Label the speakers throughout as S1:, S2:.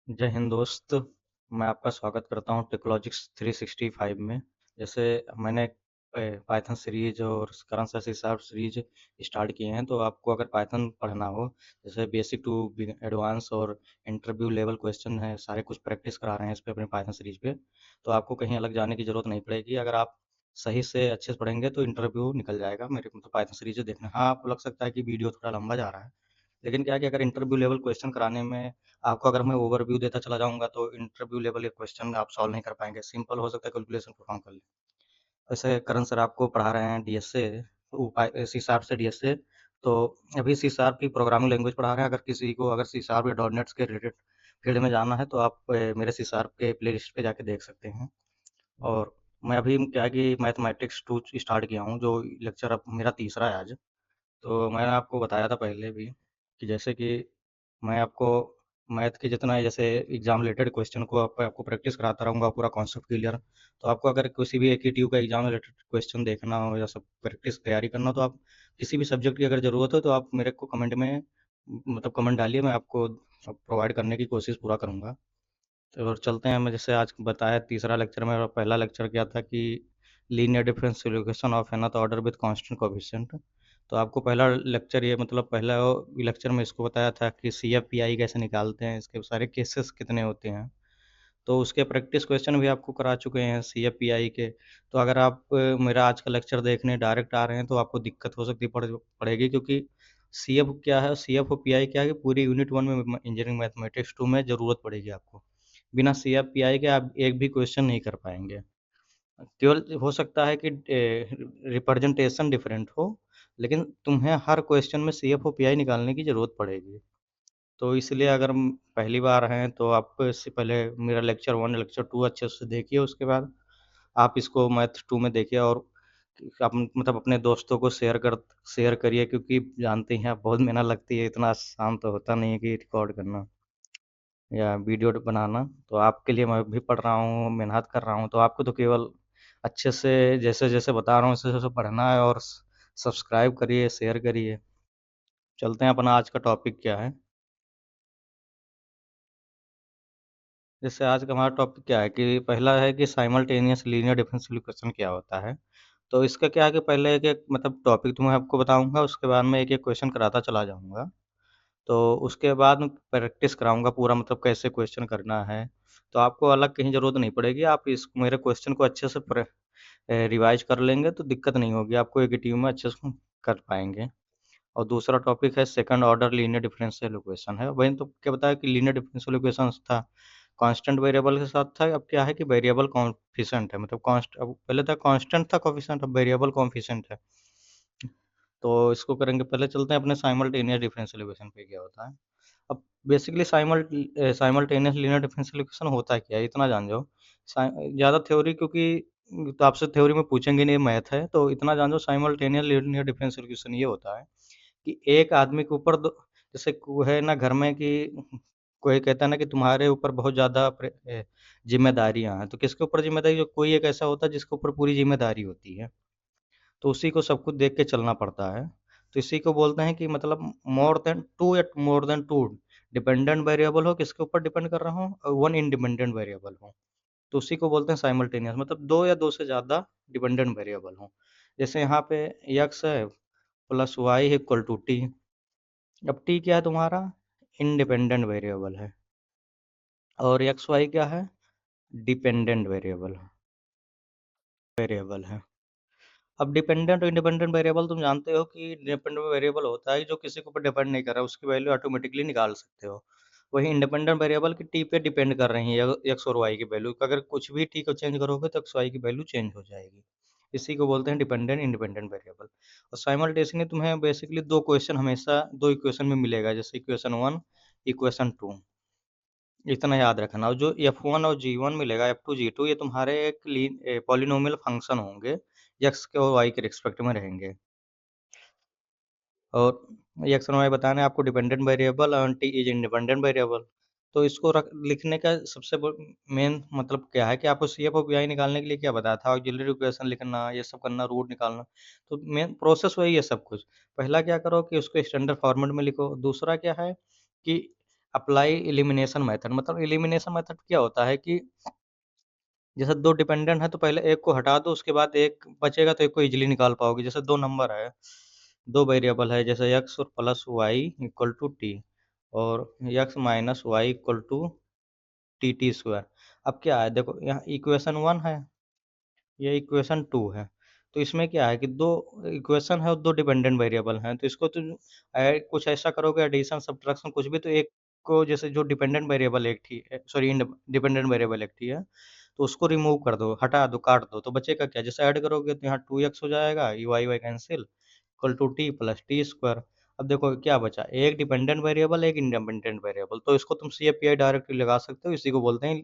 S1: जय हिंद दोस्त। मैं आपका स्वागत करता हूँ टेक्नोलॉजिक्स 365 में। जैसे मैंने पाइथन सीरीज और current C sharp series start किए हैं, तो आपको अगर पाइथन पढ़ना हो, जैसे बेसिक टू एडवांस और इंटरव्यू लेवल क्वेश्चन है, सारे कुछ प्रैक्टिस करा रहे हैं इस पे अपने पाइथन सीरीज पे। तो आपको कहीं अलग जाने की जरूरत नहीं पड़ेगी। अगर आप सही से अच्छे से पढ़ेंगे तो इंटरव्यू निकल जाएगा। मेरे मतलब पाइथन सीरीज देखना, हाँ आपको लग सकता है कि वीडियो थोड़ा लंबा जा रहा है, लेकिन क्या है कि अगर इंटरव्यू लेवल क्वेश्चन कराने में आपको अगर मैं ओवरव्यू देता चला जाऊँगा तो इंटरव्यू लेवल के क्वेश्चन आप सॉल्व नहीं कर पाएँगे। सिंपल हो सकता है कैलकुलेशन परफॉर्म कर लें। वैसे करण सर आपको पढ़ा रहे हैं डीएसए, सी शार्प से डीएसए। तो अभी सी शार्प की प्रोग्रामिंग लैंग्वेज पढ़ा रहे हैं। अगर किसी को अगर सी शार्प या डॉट नेट के रिलेटेड फील्ड में जाना है तो आप मेरे सी शार्प के प्ले लिस्ट पे जाके देख सकते हैं। और मैं अभी क्या है कि मैथमेटिक्स 2 स्टार्ट किया हूँ, जो लेक्चर अब मेरा तीसरा है आज। तो मैंने आपको बताया था पहले भी कि जैसे कि मैं आपको मैथ के जितना है, जैसे एग्जाम रिलेटेड क्वेश्चन को आपको प्रैक्टिस कराता रहूँगा पूरा कॉन्सेप्ट क्लियर। तो आपको अगर किसी भी एकेटीयू का एग्जाम रिलेटेड क्वेश्चन देखना हो या सब प्रैक्टिस तैयारी करना हो, तो आप किसी भी सब्जेक्ट की अगर ज़रूरत हो तो आप मेरे को कमेंट में मतलब कमेंट डालिए, मैं आपको प्रोवाइड करने की कोशिश पूरा करूँगा। तो और चलते हैं, मैं जैसे आज बताया तीसरा लेक्चर में, पहला लेक्चर क्या था कि linear differentiation of nth order with constant coefficient. तो आपको पहला लेक्चर ये मतलब पहला लेक्चर में इसको बताया था कि सी एफ पी आई कैसे निकालते हैं, इसके सारे केसेस कितने होते हैं। तो उसके प्रैक्टिस क्वेश्चन भी आपको करा चुके हैं सी एफ पी आई के। तो अगर आप मेरा आज का लेक्चर देखने डायरेक्ट आ रहे हैं तो आपको दिक्कत हो सकती पड़ेगी, क्योंकि सी एफ क्या है, सी एफ और पी आई क्या है कि पूरी यूनिट वन में इंजीनियरिंग मैथमेटिक्स टू में ज़रूरत पड़ेगी आपको। बिना सी एफ पी आई के आप एक भी क्वेश्चन नहीं कर पाएंगे। केवल हो सकता है कि रिप्रेजेंटेशन डिफरेंट हो, लेकिन तुम्हें हर क्वेश्चन में सी एफ और पी आई निकालने की ज़रूरत पड़ेगी। तो इसलिए अगर पहली बार हैं तो आप इससे पहले मेरा लेक्चर वन लेक्चर टू अच्छे से देखिए, उसके बाद आप इसको मैथ टू में देखिए। और आप मतलब अपने दोस्तों को शेयर करिए, क्योंकि जानते हैं आप बहुत मेहनत लगती है, इतना आसान तो होता नहीं है कि रिकॉर्ड करना या वीडियो बनाना। तो आपके लिए मैं भी पढ़ रहा हूँ, मेहनत कर रहा हूँ, तो आपको तो केवल अच्छे से जैसे जैसे बता रहा हूँ वैसे वैसे पढ़ना है। और सब्सक्राइब करिए, शेयर करिए। चलते हैं, अपना आज का टॉपिक क्या है। जैसे आज का हमारा टॉपिक क्या है कि पहला है कि साइमल्टेनियस लीनियर डिफरेंशियल इक्वेशन क्या होता है। तो इसका क्या है कि पहले एक एक मतलब टॉपिक तो मैं आपको बताऊंगा, उसके बाद में एक एक क्वेश्चन कराता चला जाऊंगा। तो उसके बाद मैं प्रैक्टिस कराऊंगा पूरा, मतलब कैसे क्वेश्चन करना है। तो आपको अलग कहीं ज़रूरत नहीं पड़ेगी, आप इस मेरे क्वेश्चन को अच्छे से रिवाइज कर लेंगे तो दिक्कत नहीं होगी, आपको एक टीम में अच्छे से कर पाएंगे। और दूसरा टॉपिक है second order linear differential equation है। वही तो क्या बताया कि लीनियर डिफरेंशियल इक्वेशन था कांस्टेंट वेरिएबल के साथ था, अब क्या है कि वेरिएबल कॉन्फिशेंट है, मतलब कांस्ट अब पहले था कांस्टेंट था कोफिशिएंट, अब वेरिएबल कॉन्फिशेंट है। तो इसको करेंगे, पहले चलते हैं अपने साइमल्टेनियस डिफरेंशियल इक्वेशन पे क्या होता है। अब basically simultaneous linear differential equation होता है क्या है, इतना जान जाओ। ज़्यादा थ्योरी, क्योंकि तो आपसे थ्योरी में पूछेंगे नहीं, मैथ है, तो इतना जान जाओ साइमल्टेनियस लीनियर डिफरेंशियल इक्वेशन ये होता है कि एक आदमी के ऊपर दो, जैसे है ना घर में कि कोई कहता है ना कि तुम्हारे ऊपर बहुत ज़्यादा जिम्मेदारियाँ हैं, तो किसके ऊपर जिम्मेदारी, जो कोई एक ऐसा होता है जिसके ऊपर पूरी जिम्मेदारी होती है, तो उसी को सब कुछ देख के चलना पड़ता है। तो इसी को बोलते हैं कि मतलब मोर देन टू या more than two dependent variable हो, किसके ऊपर डिपेंड कर रहा हूँ, और वन इंडिपेंडेंट वेरिएबल हो, तो उसी को बोलते हैं साइमल्टेनियस, मतलब दो या दो से ज़्यादा डिपेंडेंट वेरिएबल हो। जैसे यहाँ पे यक्स है plus y equal to t. अब टी क्या है तुम्हारा, इंडिपेंडेंट वेरिएबल है, और एक्स वाई क्या है, डिपेंडेंट वेरिएबल है। अब डिपेंडेंट और इंडिपेंडेंट वेरिएबल तुम जानते हो कि डिपेंडेंट वेरिएबल होता है जो किसी के ऊपर डिपेंड नहीं कर रहा है, उसकी वैल्यू ऑटोमेटिकली निकाल सकते हो। वही इंडिपेंडेंट वेरिएबल की टी पे डिपेंड कर रही है, एक्स और वाई की वैल्यू, अगर कुछ भी टी को चेंज करोगे तो एक्स वाई की वैल्यू चेंज हो जाएगी। इसी को बोलते हैं डिपेंडेंट इंडिपेंडेंट वेरिएबल। और साइमल्टेनियसली तुम्हें बेसिकली दो क्वेश्चन हमेशा दो इक्वेशन में मिलेगा, जैसे इक्वेशन वन, इक्वेशन टू, इतना याद रखना। और जो F1 और G1 मिलेगा, F2 G2, ये तुम्हारे एक पॉलिनोमियल फंक्शन होंगे, x के और y के रिस्पेक्ट में रहेंगे। और एक्स और वाई बताना है आपको, डिपेंडेंट वेरिएबल और टी इज इंडिपेंडेंट वेरिएबल। तो इसको लिखने का सबसे मेन मतलब क्या है कि आपको सी एफ और पी आई निकालने के लिए क्या बताया था, ऑक्सिलरी इक्वेशन लिखना, ये सब करना, रूट निकालना। तो मेन प्रोसेस वही है सब कुछ। पहला क्या करो कि उसको स्टैंडर्ड फॉर्मेट में लिखो, दूसरा क्या है कि अप्लाई एलिमिनेशन मेथड, मतलब एलिमिनेशन मेथड क्या होता है कि जैसे दो डिपेंडेंट है तो पहले एक को हटा दो, उसके बाद एक बचेगा तो एक को इजीली निकाल पाओगे। जैसे दो नंबर है, दो वेरिएबल है, जैसे x और plus y equal to t, और x minus y equal to t t square. अब क्या है, देखो यहाँ इक्वेशन वन है, ये इक्वेशन टू है। तो इसमें क्या है कि दो इक्वेशन है और दो डिपेंडेंट वेरिएबल हैं, तो इसको तुम कुछ ऐसा करोगे, एडिशन सब्ट्रैक्शन कुछ भी, तो एक को जैसे जो डिपेंडेंट वेरिएबल एक थी, सॉरी डिपेंडेंट वेरिएबल एक थी है, तो उसको रिमूव कर दो, हटा दो, काट दो, तो बचेगा क्या, जैसे ऐड करोगे तो यहाँ 2x हो जाएगा, ये y y cancel, equal to t plus t square. अब देखो क्या बचा, एक डिपेंडेंट वेरिएबल, एक इंडिपेंडेंट वेरिएबल, तो इसको तुम C F P I directly लगा सकते हो, इसी को बोलते हैं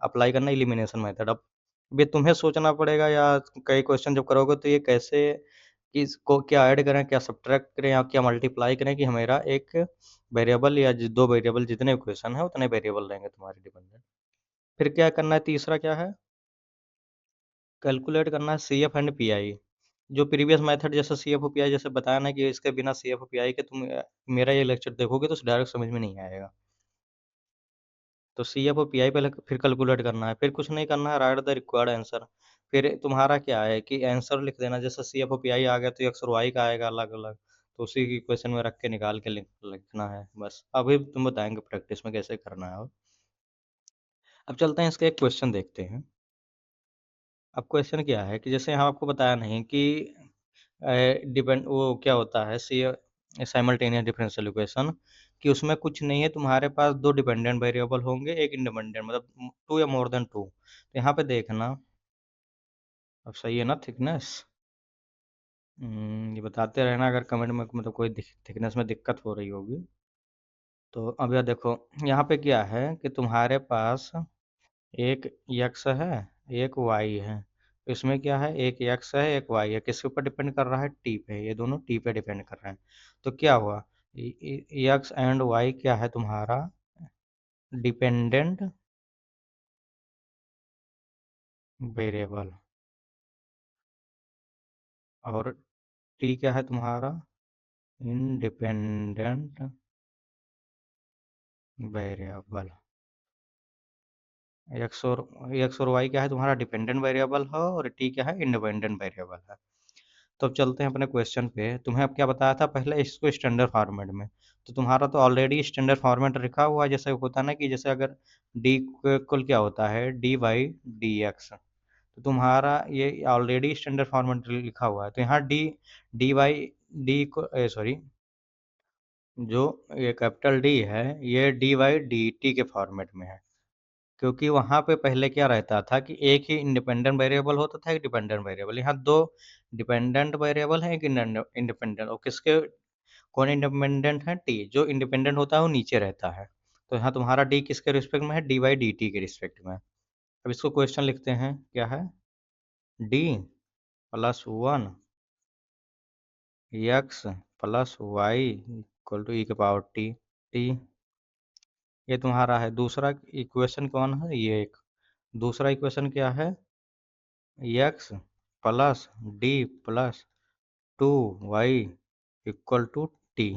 S1: अप्लाई करना इलिमिनेशन मेथड। अब ये तुम्हें सोचना पड़ेगा, या कई क्वेश्चन जब करोगे तो ये कैसे, कि इसको क्या ऐड करें, क्या सब्ट्रैक्ट करें, या क्या मल्टीप्लाई करें, कि हमेरा एक वेरिएबल या दो वेरिएबल जितने इक्वेशन है उतने वेरिएबल रहेंगे तुम्हारे डिपेंडेंट। फिर क्या करना है, तीसरा क्या है, कैलकुलेट करना है C F and P I. जो प्रीवियस मेथड जैसे C F O P I जैसे बताया ना, कि इसके बिना C F O P I के तुम मेरा ये लेक्चर देखोगे तो डायरेक्ट समझ में नहीं आएगा। तो C F O P I पहले फिर कैलकुलेट करना है, फिर कुछ नहीं करना है, राइट द रिक्वायर्ड आंसर। फिर तुम्हारा क्या है कि आंसर लिख देना, जैसे C F O P I आ गया तो एक्स और वाई का आएगा अलग अलग, तो उसी की इक्वेशन में रख के निकाल के लिखना है बस। अभी तुम बताएंगे प्रैक्टिस में कैसे करना है। अब चलते हैं इसका एक क्वेश्चन देखते हैं। अब क्वेश्चन क्या है कि जैसे यहाँ आपको बताया नहीं कि डिपेंड वो क्या होता है, सी साइमल्टेनियस डिफरेंशियल इक्वेशन, कि उसमें कुछ नहीं है, तुम्हारे पास दो डिपेंडेंट वेरिएबल होंगे, एक इंडिपेंडेंट, मतलब टू या मोर देन टू। तो यहाँ पे देखना, अब सही है ना थिकनेस, ये बताते रहना अगर कमेंट में मतलब कोई थिकनेस में दिक्कत हो रही होगी। तो अब यह देखो, यहाँ पे क्या है कि तुम्हारे पास एक x है, एक y है। तो इसमें क्या है, एक x है, एक y है, किसके ऊपर डिपेंड कर रहा है, t पे, ये दोनों t पे डिपेंड कर रहे हैं। तो क्या हुआ, x एंड y क्या है तुम्हारा, डिपेंडेंट वेरिएबल, और t क्या है तुम्हारा, इंडिपेंडेंट वेरिएबल। एक्स और वाई क्या है तुम्हारा, डिपेंडेंट वेरिएबल है, और टी क्या है, इंडिपेंडेंट वेरिएबल है। तो अब चलते हैं अपने क्वेश्चन पे। तुम्हें अब क्या बताया था पहले, इसको स्टैंडर्ड फॉर्मेट में, तो तुम्हारा तो ऑलरेडी स्टैंडर्ड फॉर्मेट लिखा हुआ है। जैसे होता है ना कि जैसे अगर डी कुल क्या होता है, डी वाई डी एक्स, तो तुम्हारा ये ऑलरेडी स्टैंडर्ड फॉर्मेट लिखा हुआ है। तो यहाँ डी डी वाई डी को सॉरी, जो ये कैपिटल डी है, ये डी वाई डी टी के फॉर्मेट में है, क्योंकि वहाँ पे पहले क्या रहता था कि एक ही इंडिपेंडेंट वेरिएबल होता था, एक डिपेंडेंट वेरिएबल। यहाँ दो डिपेंडेंट वेरिएबल है, एक इंडिपेंडेंट, और किसके कौन इंडिपेंडेंट है, टी, जो इंडिपेंडेंट होता है वो नीचे रहता है। तो यहाँ तुम्हारा डी किसके रिस्पेक्ट में है, डी बाई डी टी के रिस्पेक्ट में। अब इसको क्वेश्चन लिखते हैं, क्या है, d plus one x plus y equal to e के पावर टी टी, ये तुम्हारा है दूसरा इक्वेशन। कौन है ये, एक दूसरा इक्वेशन क्या है, x plus D plus two y equal to t,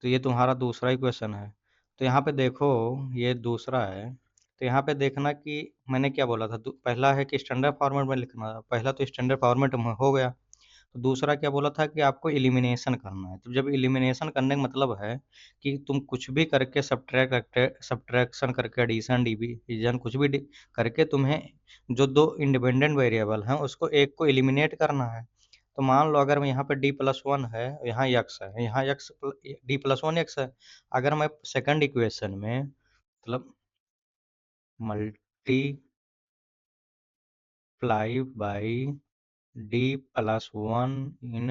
S1: तो ये तुम्हारा दूसरा इक्वेशन है। तो यहाँ पे देखो, ये दूसरा है, तो यहाँ पे देखना कि मैंने क्या बोला था, पहला है कि स्टैंडर्ड फॉर्मेट में लिखना, पहला तो स्टैंडर्ड फॉर्मेट में हो गया। तो दूसरा क्या बोला था कि आपको एलिमिनेशन करना है। तो जब एलिमिनेशन करने का मतलब है कि तुम कुछ भी करके सब्ट्रैक्शन करके, एडिशन डिवीजन कुछ भी करके, तुम्हें जो दो इंडिपेंडेंट वेरिएबल हैं उसको एक को एलिमिनेट करना है। तो मान लो अगर मैं यहाँ पे डी प्लस वन है, यहाँ एक्स है, यहाँ x d plus one x है, अगर मैं सेकंड इक्वेशन में मतलब multiply by d plus one in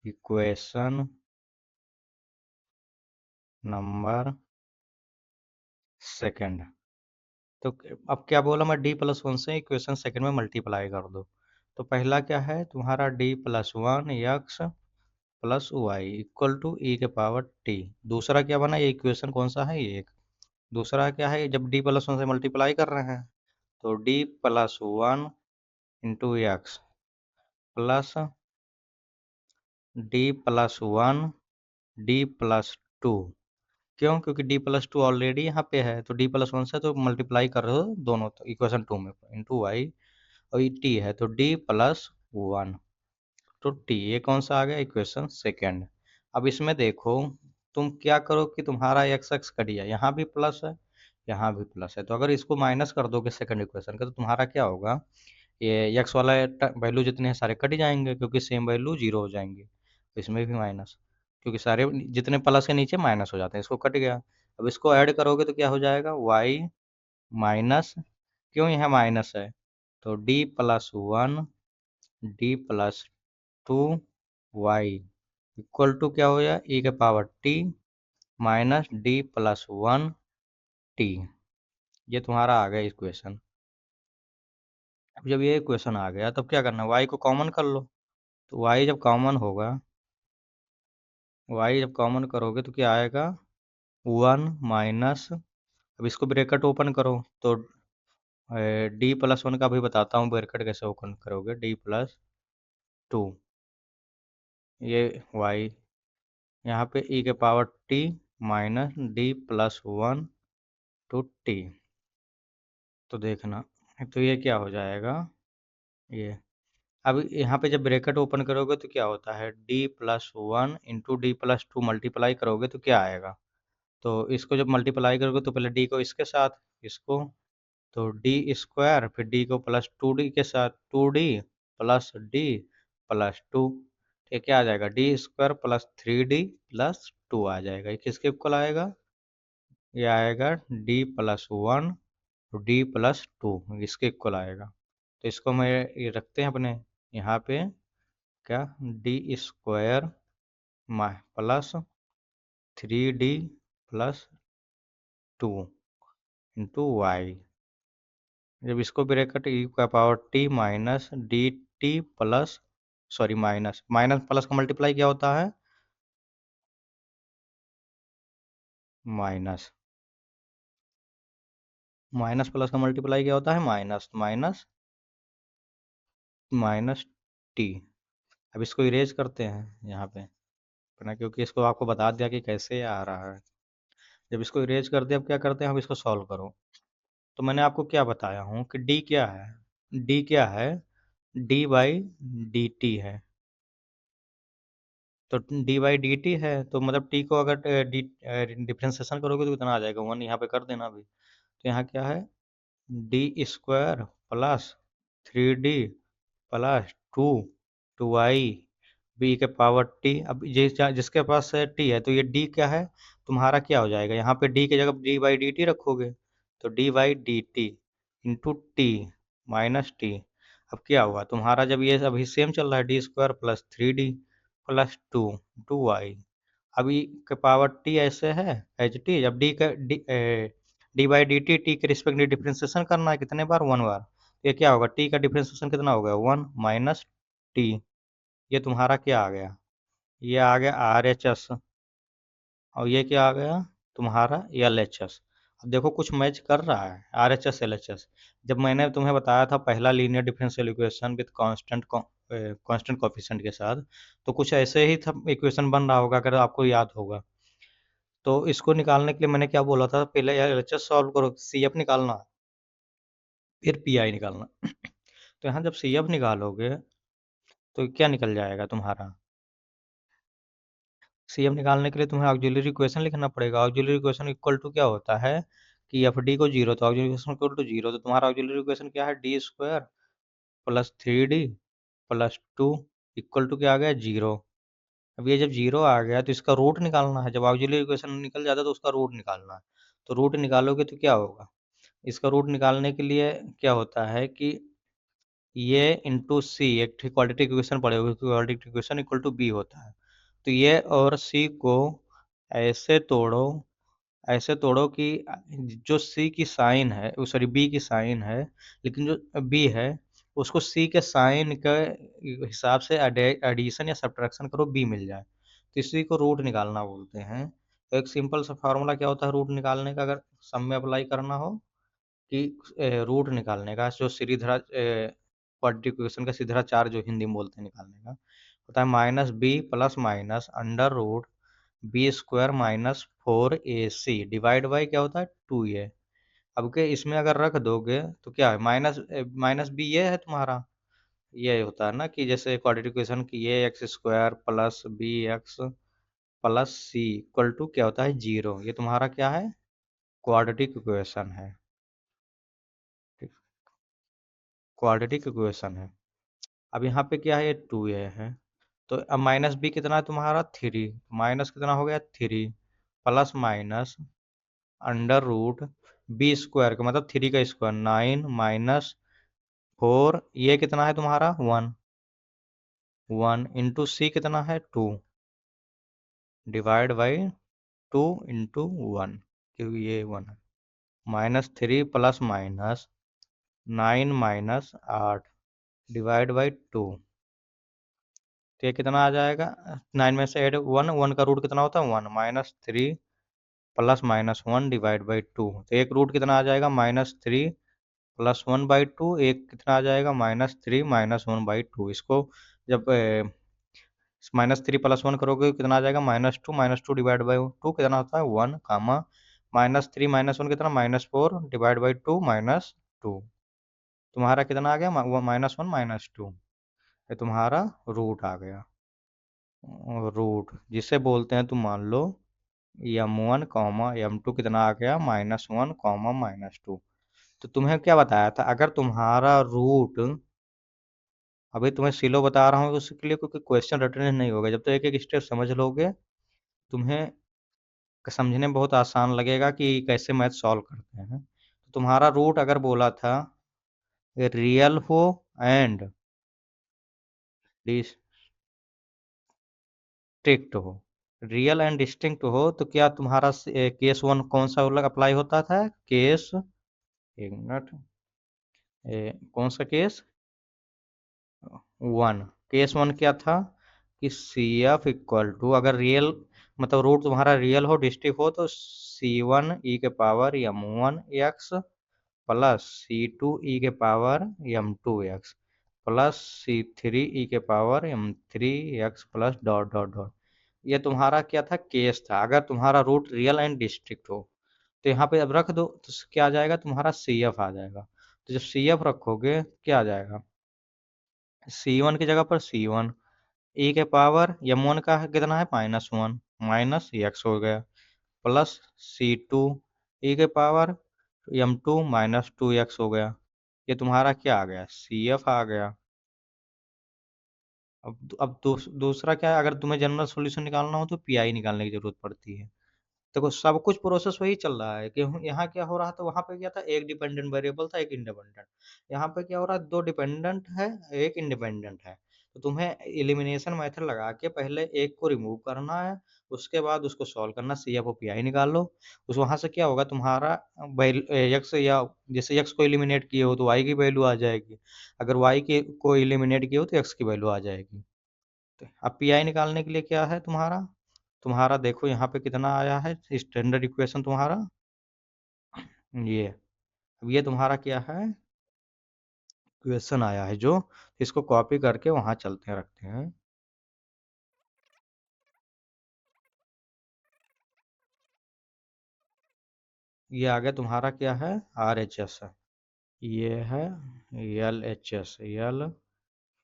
S1: equation number second, तो अब क्या बोला मैं, डी प्लस वन से इक्वेशन सेकंड में मल्टीप्लाई कर दो। तो पहला क्या है तुम्हारा, d plus one x plus y equal to e के पावर टी। दूसरा क्या बना, ये इक्वेशन कौन सा है, ये एक। दूसरा क्या है, जब डी प्लस वन से मल्टीप्लाई कर रहे हैं, तो D plus one into x plus D plus one d plus to क्यों? क्योंकि d प्लस टू ऑलरेडी यहाँ पे है, तो d प्लस वन से तो मल्टीप्लाई कर रहे हो दोनों, तो इक्वेशन टू में इंटू वाई, और ये t है तो d प्लस वन तो t, ये कौन सा आ गया? Equation second. अब इसमें देखो, तुम क्या करो कि तुम्हारा x x कट जाए, यहाँ भी प्लस है, यहाँ भी प्लस है, तो अगर इसको माइनस कर दोगे सेकंड इक्वेशन का, तो तुम्हारा क्या होगा? ये x वाला वैल्यू जितने हैं सारे कट जाएंगे, क्योंकि सेम वैल्यू जीरो हो जाएंगे, तो इसमें भी माइनस, क्योंकि सारे जितने प्लस के नीचे माइनस हो जाते हैं, इसको कट गया। अब इसको ऐड करोगे तो क्या हो जाएगा? y माइनस, क्यों यहाँ माइनस है? तो d plus one, d plus two y equal to क्या हो जाए? e के power t minus d plus one t। ये तुम्हारा आ गया इक्वेशन। अब जब ये इक्वेशन आ गया, तब क्या करना? y को कॉमन कर लो, तो y जब कॉमन होगा, y जब कॉमन करोगे तो क्या आएगा? वन माइनस, अब इसको ब्रैकेट ओपन करो, तो d प्लस वन का भी बताता हूँ ब्रैकेट कैसे ओपन करोगे। d प्लस टू, ये y, यहाँ पे e के power t minus d plus one two t। तो देखना, तो ये क्या हो जाएगा? ये अब यहाँ पे जब ब्रैकेट ओपन करोगे तो क्या होता है? d plus one into D plus to multiply करोगे तो क्या आएगा? तो इसको जब मल्टीप्लाई करोगे तो पहले d को इसके साथ, इसको, तो डी स्क्वायर, फिर d को प्लस टू डी के साथ, two d plus D plus two, ये क्या आ जाएगा? D square plus three D plus two आ जाएगा। ये किसके इक्वल आएगा? ये आएगा d plus one d plus two, इसके इक्वल आएगा। तो इसको मैं ये रखते हैं अपने यहाँ पे, क्या? D square plus three D plus two into y, जब इसको ब्रैकेट ई का power t minus D t plus, sorry minus minus plus का मल्टीप्लाई क्या होता है? माइनस, माइनस प्लस का मल्टीप्लाई क्या होता है? Minus, minus minus t. अब इसको इरेज करते हैं यहाँ पे अपना, क्योंकि इसको आपको बता दिया कि कैसे आ रहा है। जब इसको इरेज कर दिया, अब क्या करते हैं? अब इसको सॉल्व करो। तो मैंने आपको क्या बताया हूँ कि डी क्या है? डी क्या है? डी बाई डी टी है, तो डी बाई डी टी है, तो मतलब टी को अगर डी डिफ्रेंसिएशन करोगे तो कितना आ जाएगा? वन, यहाँ पे कर देना अभी। तो यहाँ क्या है? D square plus three D plus two two I B के पावर टी। अब ये जिसके पास टी है, तो ये डी क्या है तुम्हारा? क्या हो जाएगा? यहाँ पे डी की जगह डी बाई डी टी रखोगे, तो D by D T into T minus t. अब क्या हुआ तुम्हारा? जब ये अभी सेम चल रहा है, D square plus three D plus two two y, अभी के पावर टी ऐसे है एच टी, जब डी का D by D t, t के रिस्पेक्ट में डिफ्रेंसिएशन करना है कितने बार? One bar. ये क्या होगा? टी का डिफ्रेंसिएशन कितना हो गया? One minus T. ये तुम्हारा क्या आ गया? ये आ गया आर एच एस, और ये क्या आ गया तुम्हारा? L H S. अब देखो कुछ मैच कर रहा है, R H S L H S. जब मैंने तुम्हें बताया था पहला linear differential equation with constant constant coefficient के साथ, तो कुछ ऐसे ही था इक्वेशन बन रहा होगा, अगर आपको याद होगा। तो इसको निकालने के लिए मैंने क्या बोला था? पहले एल एच एस सॉल्व करो, सी एफ निकालना, फिर पी आई निकालना। तो यहाँ जब सी एफ निकालोगे तो क्या निकल जाएगा तुम्हारा? सीएम निकालने के लिए तुम्हें ऑक्सिलरी इक्वेशन लिखना पड़ेगा। ऑक्सिलरी इक्वेशन इक्वल टू क्या होता है कि एफ डी को जीरो, तो auxiliary equation equal to zero, तो तुम्हारा ऑक्सिलरी इक्वेशन क्या है? D square plus three D plus two equal to क्या आ गया? जीरो। अब ये जब जीरो आ गया तो इसका रूट निकालना है। जब ऑक्सिलरी इक्वेशन निकल जाता है तो उसका रूट निकालना है। तो रूट निकालोगे तो क्या होगा? इसका रूट निकालने के लिए क्या होता है कि ये इंटू सी, एक क्वाड्रेटिक इक्वेशन पड़ेगा, quadratic equation equal to B होता है। तो ये और सी को ऐसे तोड़ो, ऐसे तोड़ो कि जो सी की साइन है, सॉरी बी की साइन है, लेकिन जो बी है उसको सी के साइन के हिसाब से एडिशन या सब्ट्रैक्शन करो, बी मिल जाए, तो इसी को रूट निकालना बोलते हैं। तो एक सिंपल सा फार्मूला क्या होता है रूट निकालने का, अगर सम में अप्लाई करना हो, कि रूट निकालने का जो सीधा क्वाड्रेटिक इक्वेशन का सीधा चार जो हिंदी में बोलते हैं निकालने का, होता है minus B plus minus under root b² minus 4ac divide by क्या होता है 2a। अब के इसमें अगर रख दोगे तो क्या है, माइनस माइनस बी ये है तुम्हारा, ये होता है ना कि जैसे क्वाड्रेटिक इक्वेशन की a x square plus B x plus c equal to क्या होता है 0, ये तुम्हारा क्या है, क्वाड्रेटिक इक्वेशन है। क्वाड्रेटिक इक्वेशन है। अब यहाँ पे क्या है, ये 2a है। तो अब माइनस बी कितना है तुम्हारा 3, माइनस कितना हो गया 3 plus minus under root b² का मतलब 3 का स्क्वायर 9 माइनस 4, ये कितना है तुम्हारा 1, 1 इंटू सी कितना है 2 डिवाइड बाई 2 इंटू 1, क्योंकि ये 1 है, -3 plus minus 9 minus 8 divide by 2। तो ये कितना आ जाएगा, 9 में से 8 1, 1 का रूट कितना होता है 1, -3 प्लस माइनस 1 डिवाइड बाई 2। तो एक रूट कितना आ जाएगा -3 प्लस 1/2, एक कितना आ जाएगा -3 माइनस 1/2। इसको जब -3 प्लस 1 करोगे कितना आ जाएगा -2 डिवाइड बाई 2 कितना होता है 1, कामा -3 माइनस 1 कितना -4 डिवाइड बाई 2 -2, तुम्हारा कितना आ गया -1 -2, ये तुम्हारा रूट आ गया। रूट जिसे बोलते हैं तुम मान लो m1 कॉमा m2 कितना आ गया -1 कॉमा -2। तो तुम्हें क्या बताया था, अगर तुम्हारा रूट, अभी तुम्हें सिलो बता रहा हूँ उसके लिए, क्योंकि क्वेश्चन रटने नहीं होगा, जब तो एक एक स्टेप समझ लोगे तुम्हें समझने में बहुत आसान लगेगा कि कैसे मैथ सॉल्व करते हैं। तो तुम्हारा रूट अगर बोला था रियल हो एंड डिस्टिंक्ट हो, रियल एंड डिस्टिंक्ट हो, तो क्या तुम्हारा केस वन कौन सा अप्लाई होता था, केस, एक मिनट, कौन सा केस वन, केस वन क्या था कि सी एफ इक्वल टू, अगर रियल मतलब रूट तुम्हारा रियल हो डिस्टिंक्ट हो, तो c1 e⁻m1x plus c2 e⁻m2x plus c3 e⁻m3x plus dot dot dot. ये तुम्हारा क्या था, केस था, अगर तुम्हारा रूट रियल एंड डिस्ट्रिक्ट हो। तो यहाँ पे अब रख दो तो क्या आ जाएगा तुम्हारा सी एफ आ जाएगा। तो जब सी एफ रखोगे क्या आ जाएगा, c1 की जगह पर c1 e⁻m1 का कितना है -1 माइनस एक्स हो गया प्लस c2 e⁻m2 -2x हो गया। ये तुम्हारा क्या आ गया, सी एफ आ गया। अब दूसरा क्या है, अगर तुम्हें जनरल सॉल्यूशन निकालना हो तो पीआई निकालने की जरूरत पड़ती है। देखो सब कुछ प्रोसेस वही चल रहा है कि यहाँ क्या हो रहा था, वहां पे क्या था, एक डिपेंडेंट वेरिएबल था एक इंडिपेंडेंट। यहाँ पे क्या हो रहा है, दो डिपेंडेंट है एक इंडिपेंडेंट है। तो तुम्हें एलिमिनेशन मेथड लगा के पहले एक को रिमूव करना है, उसके बाद उसको सॉल्व करना, C F O P I निकाल लो। उस वहां से क्या होगा तुम्हारा एक्स, या जैसे एक्स को एलिमिनेट किए हो तो वाई की वैल्यू आ जाएगी, अगर वाई के को एलिमिनेट किए हो तो एक्स की वैल्यू आ जाएगी। तो अब पीआई निकालने के लिए क्या है तुम्हारा, तुम्हारा देखो यहाँ पे कितना आया है स्टैंडर्ड इक्वेशन तुम्हारा, ये, अब ये तुम्हारा क्या है, इक्वेशन आया है जो, इसको कॉपी करके वहां चलते हैं रखते हैं। ये आ गया तुम्हारा क्या है, आर एच एस है, ये है L H S, L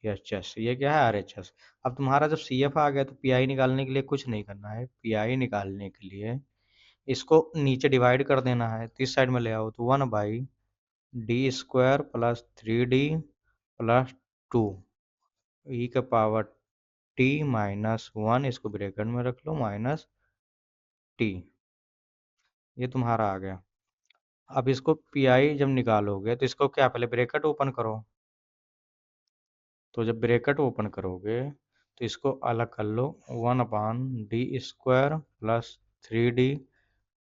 S1: H S, ये क्या है आर एच एस। अब तुम्हारा जब सी एफ आ गया तो पी आई निकालने के लिए कुछ नहीं करना है, पी आई निकालने के लिए इसको नीचे डिवाइड कर देना है, तो इस साइड में ले आओ, तो 1/d² plus 3d plus 2 e⁻t−1, इसको ब्रैकेट में रख लो माइनस टी, ये तुम्हारा आ गया। अब इसको पी आई जब निकालोगे तो इसको क्या, पहले ब्रैकेट ओपन करो, तो जब ब्रैकेट ओपन करोगे तो इसको अलग कर लो, 1/d² प्लस 3d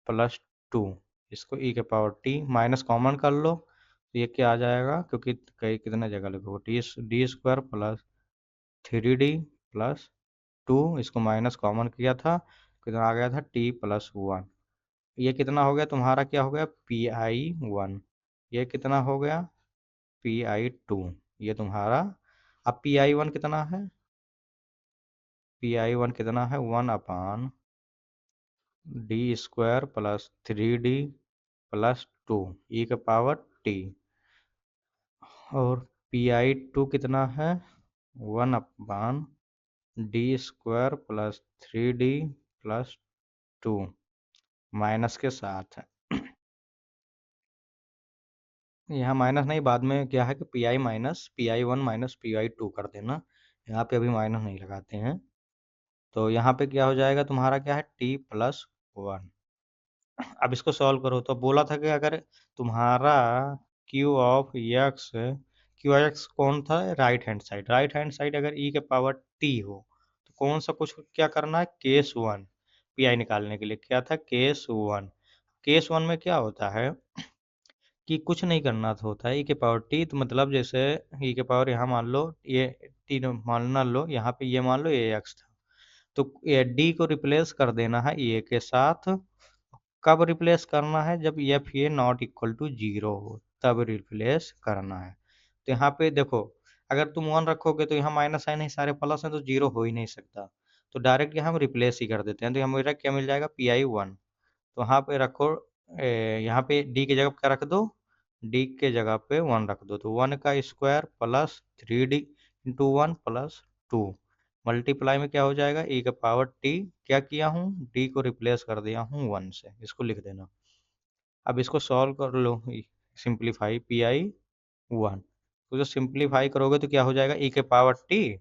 S1: प्लस 2, इसको e⁻t माइनस कॉमन कर लो, तो ये क्या आ जाएगा, क्योंकि कई कितने जगह लिखोगे, d² प्लस 3d प्लस 2, इसको माइनस कॉमन किया था, कितना आ गया था t+1। ये कितना हो गया तुम्हारा, क्या हो गया pi1, ये कितना हो गया pi2, ये तुम्हारा। अब pi1 कितना है, pi1 कितना है 1/, D square plus 3d plus 2 ई का पावर टी। और पी आई टू कितना है, 1/, D square plus 3d plus 2 minus के साथ है। यहाँ माइनस नहीं, बाद में क्या है कि P I minus P I one minus P I two कर देना, यहाँ पे अभी माइनस नहीं लगाते हैं। तो यहाँ पे क्या हो जाएगा तुम्हारा, क्या है, टी प्लस 1। अब इसको सॉल्व करो तो बोला था कि अगर तुम्हारा Q of x, Q x कौन था, राइट हैंड साइड अगर ई के पावर टी हो तो कौन सा कुछ क्या करना है, केस वन। पी आई निकालने के लिए क्या था, केस वन। केस वन में क्या होता है कि कुछ नहीं करना था, होता है ई के पावर टी, तो मतलब जैसे ई के पावर यहाँ मान लो ये टी मानना लो, यहाँ पे ये मान लो ये एक्स था, तो ये डी को रिप्लेस कर देना है ए के साथ। कब रिप्लेस करना है, जब F A not equal to zero हो तब रिप्लेस करना है। तो यहाँ पे देखो, अगर तुम वन रखोगे तो यहाँ माइनस है नहीं, सारे प्लस हैं तो जीरो हो ही नहीं सकता, तो डायरेक्ट यहाँ हम रिप्लेस ही कर देते हैं। तो यहाँ मेरा क्या मिल जाएगा, पी आई वन। तो वहाँ पे रखो, यहाँ पे डी की जगह पे क्या रख दो, डी के जगह पे वन रख दो, तो वन का square plus 3d into one plus two, multiply में क्या हो जाएगा, ई का पावर टी। क्या किया हूँ, डी को रिप्लेस कर दिया हूँ वन से, इसको लिख देना। अब इसको सॉल्व कर लो, सिंप्लीफाई पी आई वन, तो जो सिंप्लीफाई करोगे तो क्या हो जाएगा, ई के पावर टी,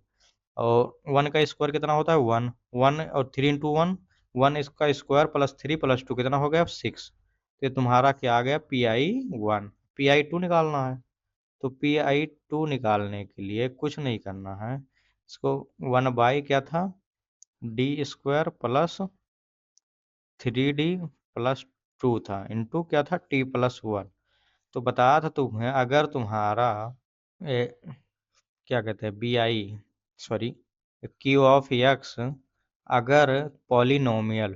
S1: और वन का स्क्वायर कितना होता है, वन, वन और थ्री इंटू वन, वन इसका square plus three plus two कितना हो गया, 6। तो ये तुम्हारा क्या आ गया, P I one. P I two निकालना है, तो पी आई टू निकालने के लिए कुछ नहीं करना है, इसको वन बाई क्या था, D square plus 3d plus two था, इंटू क्या था, टी प्लस वन। तो बताया था तुम्हें, अगर तुम्हारा क्या कहते हैं, B I, sorry, Q of x अगर पॉलिनोमियल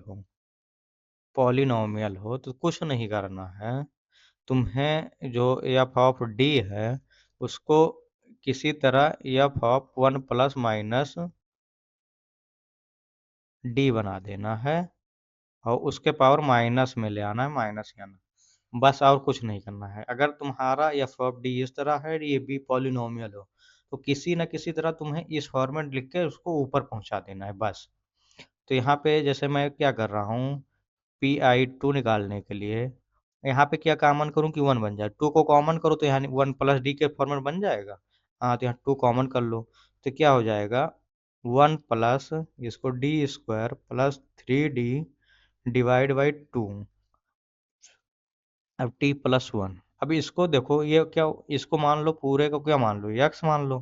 S1: हो तो कुछ नहीं करना है, तुम्हें जो एफ ऑफ डी है उसको किसी तरह F of one plus minus D बना देना है, और उसके पावर माइनस में ले आना है, माइनस के आना, बस और कुछ नहीं करना है। अगर तुम्हारा एफ ऑफ डी इस तरह है, ये भी पॉलिनोमियल हो, तो किसी न किसी तरह तुम्हें इस फॉर्मेट लिख के उसको ऊपर पहुंचा देना है बस। तो यहाँ पे जैसे मैं क्या कर रहा हूँ, पी आई टू निकालने के लिए यहाँ पे क्या कॉमन करूँ कि वन बन जाए, टू को कॉमन करो तो यहाँ वन प्लस डी के फॉर्मेट बन जाएगा। हाँ, तो यहाँ टू कॉमन कर लो, तो क्या हो जाएगा, वन प्लस इसको D square plus 3d divide by two, अब टी प्लस वन। अब इसको देखो, ये क्या, इसको मान लो पूरे को क्या मान लो, यक्स मान लो,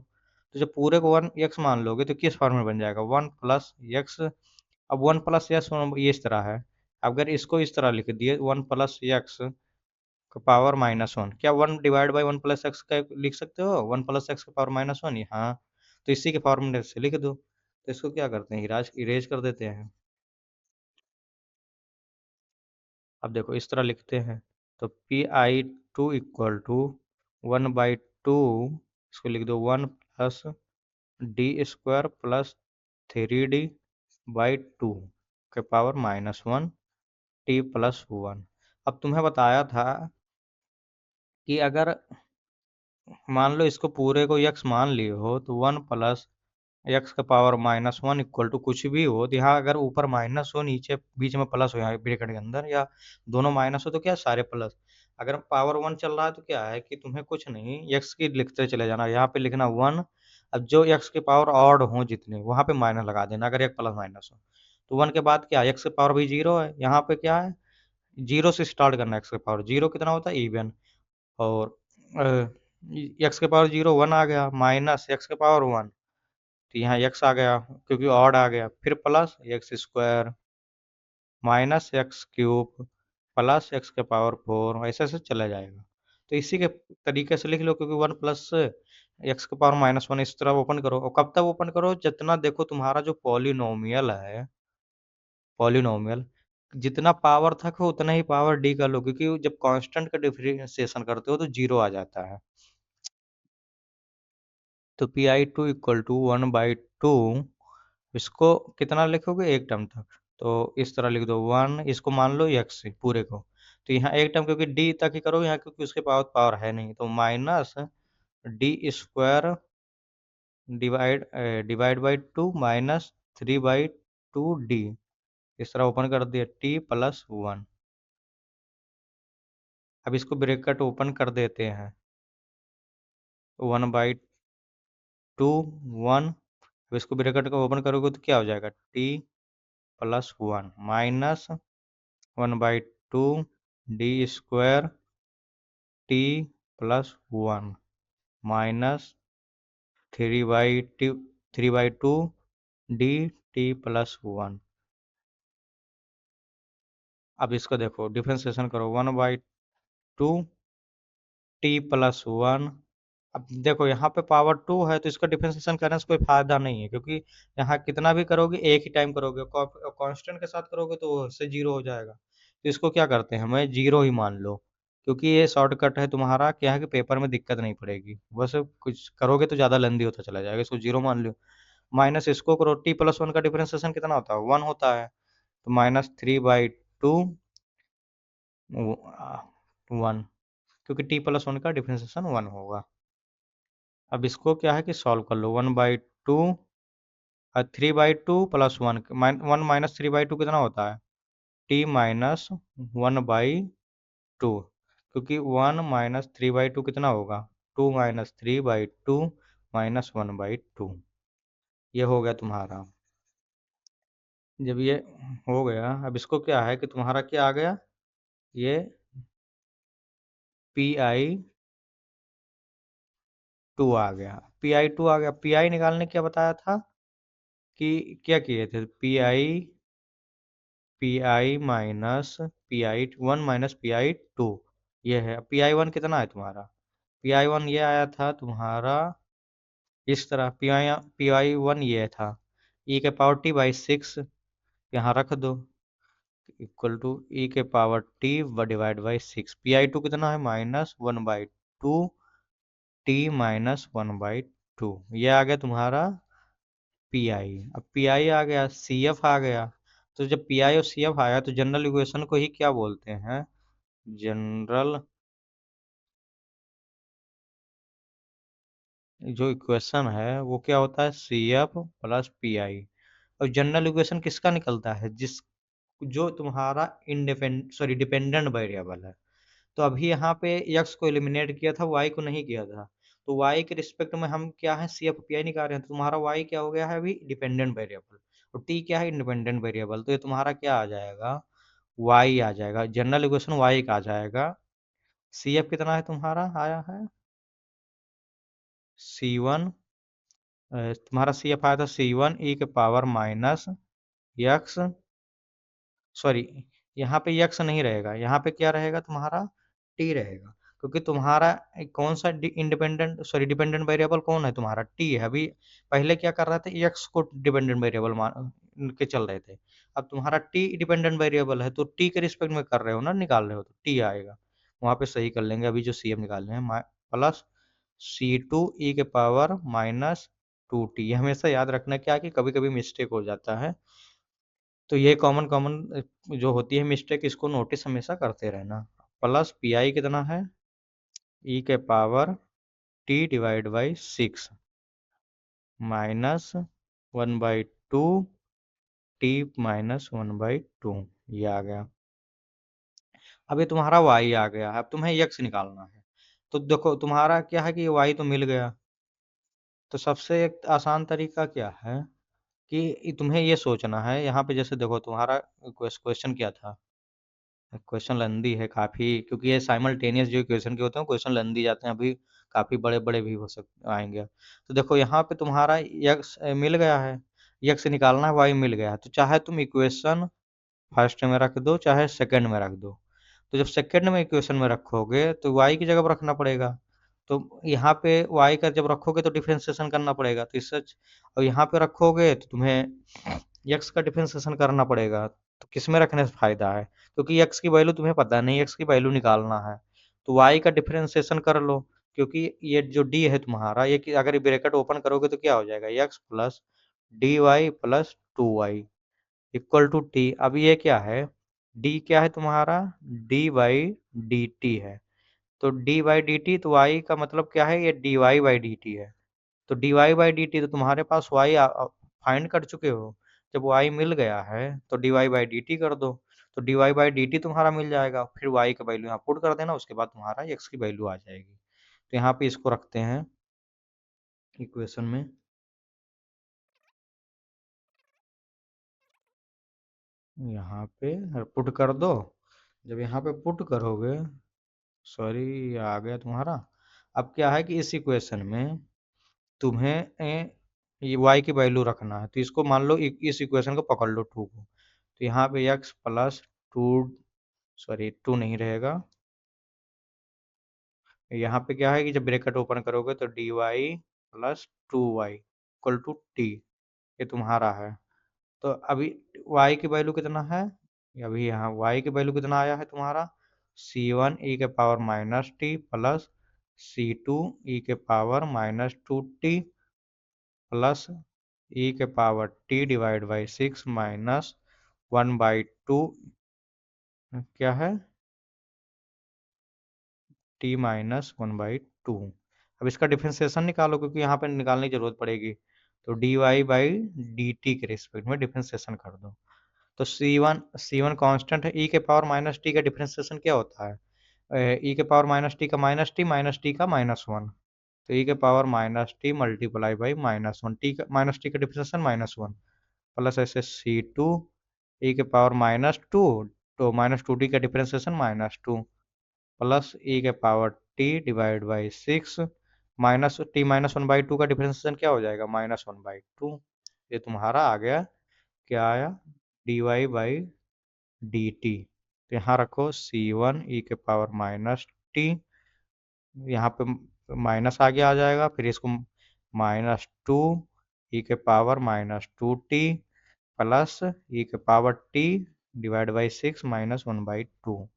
S1: तो जब पूरे को वन यक्स मान लोगे तो किस फॉर्म में बन जाएगा, वन प्लस यक्स। अब वन प्लस यक्स ये इस तरह है, अगर इसको इस तरह लिख दिए, वन प्लस यक्स का पावर माइनस वन, क्या one divide by one plus x का लिख सकते हो, वन प्लस एक्स का पावर माइनस वन, हाँ, तो इसी के फॉर्मूले से लिख दो। तो इसको क्या करते हैं, इराज इरेज कर देते हैं। अब देखो इस तरह लिखते हैं, तो P I two equal to one by two, इसको लिख दो one plus d square plus 3d by two के power minus one t plus one. अब तुम्हें बताया था कि अगर मान लो इसको पूरे को यक्स मान लिए हो तो वन प्लस एक्स का power minus one equal to कुछ भी हो, तो यहाँ अगर ऊपर माइनस हो, नीचे बीच में प्लस हो, यहाँ ब्रैकेट के अंदर, या दोनों माइनस हो तो क्या सारे प्लस। अगर पावर वन चल रहा है तो क्या है कि तुम्हें कुछ नहीं, एक्स की लिखते चले जाना, यहाँ पे लिखना वन। अब जो एक्स के पावर ऑड हो जितने, वहाँ पे माइनस लगा देना, अगर एक प्लस माइनस हो तो वन के बाद क्या, एक्स के पावर भी जीरो है, यहाँ पे क्या है, जीरो से स्टार्ट करना है, एक्स के पावर जीरो कितना होता है, इवन। और एक्स के पावर जीरो वन आ गया, माइनस एक्स के पावर वन, तो यहाँ एक्स आ गया क्योंकि ऑड आ गया, फिर plus x square minus x cube plus x के पावर फोर, ऐसे ऐसे चला जाएगा। तो इसी के तरीके से लिख लो, क्योंकि वन प्लस एक्स के पावर माइनस वन, इस तरह ओपन करो, और कब तक ओपन करो, जितना देखो तुम्हारा जो पॉलिनोमियल है, पॉलिनोमियल जितना पावर तक हो उतना ही पावर डी का लो, क्योंकि जब कांस्टेंट का डिफरेंशिएशन करते हो तो जीरो आ जाता है। तो P I two equal to one by two, इसको कितना लिखोगे, एक टर्म तक, तो इस तरह लिख दो 1, इसको मान लो x पूरे को। तो यहाँ एक टर्म क्योंकि d तक ही करोगे यहाँ, क्योंकि उसके पावर पावर है नहीं, तो minus d square divide by 2 minus 3/2 d। इस तरह ओपन कर दिया t प्लस 1। अब इसको ब्रैकेट ओपन कर देते हैं, 1/2 1। अब इसको ब्रैकेट को ओपन करोगे तो क्या हो जाएगा, t plus 1 minus 1/2 D square t plus 1 minus 3/2 D t plus 1। अब इसको देखो डिफरेंशिएशन करो, 1/2 टी प्लस 1। अब देखो यहाँ पे पावर 2 है तो इसका डिफरेंशिएशन करने से कोई फायदा नहीं है, क्योंकि यहाँ कितना भी करोगे एक ही टाइम करोगे, कांस्टेंट के साथ करोगे तो उससे जीरो हो जाएगा। तो इसको क्या करते हैं, हमें जीरो ही मान लो, क्योंकि ये शॉर्टकट है तुम्हारा, क्या है कि पेपर में दिक्कत नहीं पड़ेगी। बस कुछ करोगे तो ज़्यादा लेंदी होता चला जाएगा, इसको जीरो मान लो। माइनस इसको करो, टी प्लस 1 का डिफरेंशिएशन कितना होता है, 1 होता है, तो माइनस 3/2 1, क्योंकि टी प्लस 1 का डिफरेंशिएशन 1 होगा। अब इसको क्या है कि सॉल्व कर लो, 1/2 और 3/2 प्लस 1, 1 माइनस 3/2 कितना होता है, टी माइनस 1/2, क्योंकि 1 माइनस 3/2 कितना होगा, 2 माइनस 3/2 माइनस 1/2। ये हो गया तुम्हारा। जब ये हो गया, अब इसको क्या है कि तुम्हारा क्या आ गया, ये Pi2 आ गया। Pi2 आ गया। Pi निकालने क्या बताया था कि क्या किए थे, Pi minus Pi1 minus Pi2, ये है। Pi1 कितना है तुम्हारा, Pi1 ये आया था तुम्हारा इस तरह, Pi1 ये था e⁻t/6, यहाँ रख दो, equal to e⁻t divide by 6। Pi2 कितना है, माइनस 1/2 t माइनस 1/2, ये आ गया तुम्हारा Pi। अब Pi आ गया, CF आ गया। तो जब Pi और CF आया तो जनरल इक्वेशन को ही क्या बोलते हैं, जनरल जो इक्वेशन है वो क्या होता है, CF प्लस Pi। और जनरल इक्वेशन किसका निकलता है, जिस जो तुम्हारा डिपेंडेंट वेरिएबल है। तो अभी यहाँ पे x को एलिमिनेट किया था, y को नहीं किया था, तो y के रिस्पेक्ट में हम क्या है, CF Pi निकाल रहे हैं, तो तुम्हारा y क्या हो गया है अभी, डिपेंडेंट वेरिएबल, और t क्या है, इंडिपेंडेंट वेरिएबल। तो ये तुम्हारा क्या आ जाएगा, y आ जाएगा, जनरल इक्वेशन y का आ जाएगा। CF कितना है तुम्हारा आया है, C1, तुम्हारा CF आया था C1 e के पावर माइनस x, सॉरी यहाँ पे यक्स नहीं रहेगा, यहाँ पे क्या रहेगा तुम्हारा, टी रहेगा, क्योंकि तुम्हारा कौन सा डिपेंडेंट वेरिएबल कौन है, तुम्हारा टी है। अभी पहले क्या कर रहे थे, यक्स को डिपेंडेंट वेरिएबल मान के चल रहे थे, अब तुम्हारा टी डिपेंडेंट वेरिएबल है तो टी के रिस्पेक्ट में कर रहे हो ना, निकाल रहे हो, तो टी आएगा, वहां पे सही कर लेंगे। अभी जो सी एम निकालने हैं, plus C2 e⁻ minus 2t, ये हमेशा याद रखना क्या कि कभी कभी मिस्टेक हो जाता है, तो ये कॉमन कॉमन जो होती है मिस्टेक, इसको नोटिस हमेशा करते रहना। प्लस Pi कितना है, e⁻t divide by 6 minus 1/2 t minus 1/2, ये आ गया। अब ये तुम्हारा y आ गया, अब तुम्हें x निकालना है। तो देखो तुम्हारा क्या है कि y तो मिल गया, तो सबसे एक आसान तरीका क्या है कि तुम्हें ये सोचना है, यहाँ पे जैसे देखो तुम्हारा क्वेश्चन क्या था, क्वेश्चन लेंदी है काफ़ी, क्योंकि ये साइमल्टेनियस जो इक्वेशन के होते हैं क्वेश्चन लेंदी जाते हैं, अभी काफ़ी बड़े बड़े भी हो सकते आएंगे। तो देखो यहाँ पे तुम्हारा यक्स मिल गया है, यक्स निकालना है, वाई मिल गया है, तो चाहे तुम इक्वेशन फर्स्ट में रख दो चाहे सेकंड में रख दो। तो जब सेकंड में इक्वेशन में रखोगे तो वाई की जगह पर रखना पड़ेगा, तो यहाँ पे वाई का जब रखोगे तो डिफ्रेंशिएशन करना पड़ेगा, तो इससे और यहाँ पे रखोगे तो तुम्हें यक्स का डिफ्रेंशिएशन करना पड़ेगा। तो किस में रखने से फायदा है, क्योंकि यक्स की वैल्यू तुम्हें पता नहीं, यक्स की वैल्यू निकालना है, तो वाई का डिफ्रेंशिएशन कर लो, क्योंकि ये जो डी है तुम्हारा, ये अगर ब्रैकेट ओपन करोगे तो क्या हो जाएगा, x plus D y plus 2y, equal to t. अब ये क्या है, डी क्या है तुम्हारा, डी बाई डी टी है। तो डी बाई डी टी, तो वाई का मतलब क्या है, ये D Y by D t है। तो D Y by D t, तो तुम्हारे पास वाई फाइंड कर चुके हो। जब वाई मिल गया है तो D Y by D t कर दो। तो D Y by D t तुम्हारा मिल जाएगा, फिर वाई का वैल्यू यहाँ पुट कर देना, उसके बाद तुम्हारा एक्स की वैल्यू आ जाएगी। तो यहाँ पे इसको रखते हैं इक्वेशन में। यहाँ पे पुट कर दो। जब यहाँ पे पुट करोगे, सॉरी ये आ गया तुम्हारा। अब क्या है कि इस इक्वेशन में तुम्हें ये y की वैल्यू रखना है, तो इसको मान लो इस इक्वेशन को पकड़ लो 2 को। तो यहाँ पे x प्लस टू, सॉरी 2 नहीं रहेगा। यहाँ पे क्या है कि जब ब्रैकेट ओपन करोगे तो dy plus 2y equal to t, ये तुम्हारा है। तो अभी y की वैल्यू कितना है, अभी यहाँ y की वैल्यू कितना आया है तुम्हारा, c1 e के power minus T plus c2 e के power minus two t plus e के power t divide by 6 minus 1/2 क्या है, t माइनस 1/2। अब इसका डिफरेंशिएशन निकालो, क्योंकि यहाँ पे निकालने की जरूरत पड़ेगी। तो D Y by D t के रिस्पेक्ट में डिफरेंशिएशन कर दो। तो सी वन कॉन्स्टेंट है, ई के पावर माइनस टी का डिफरेंशिएशन क्या होता है, ई के पावर माइनस टी का -1। तो ई के power minus T multiply by -1, T का माइनस टी का डिफरेंशिएशन -1 प्लस ऐसे c2 ई के पावर -2, तो -2 टी का डिफरेंशिएशन -2 प्लस ई के power T divide by 6 minus T -1/2 का डिफरेंशिएशन क्या हो जाएगा, -1/2। ये तुम्हारा आ गया, क्या आया, D Y by D t. तो यहाँ रखो c1 ई के पावर माइनस टी, यहाँ पे माइनस आगे आ जाएगा, फिर इसको -2 ई के पावर -2t प्लस ई के पावर टी डिवाइड बाई 6 -1/2।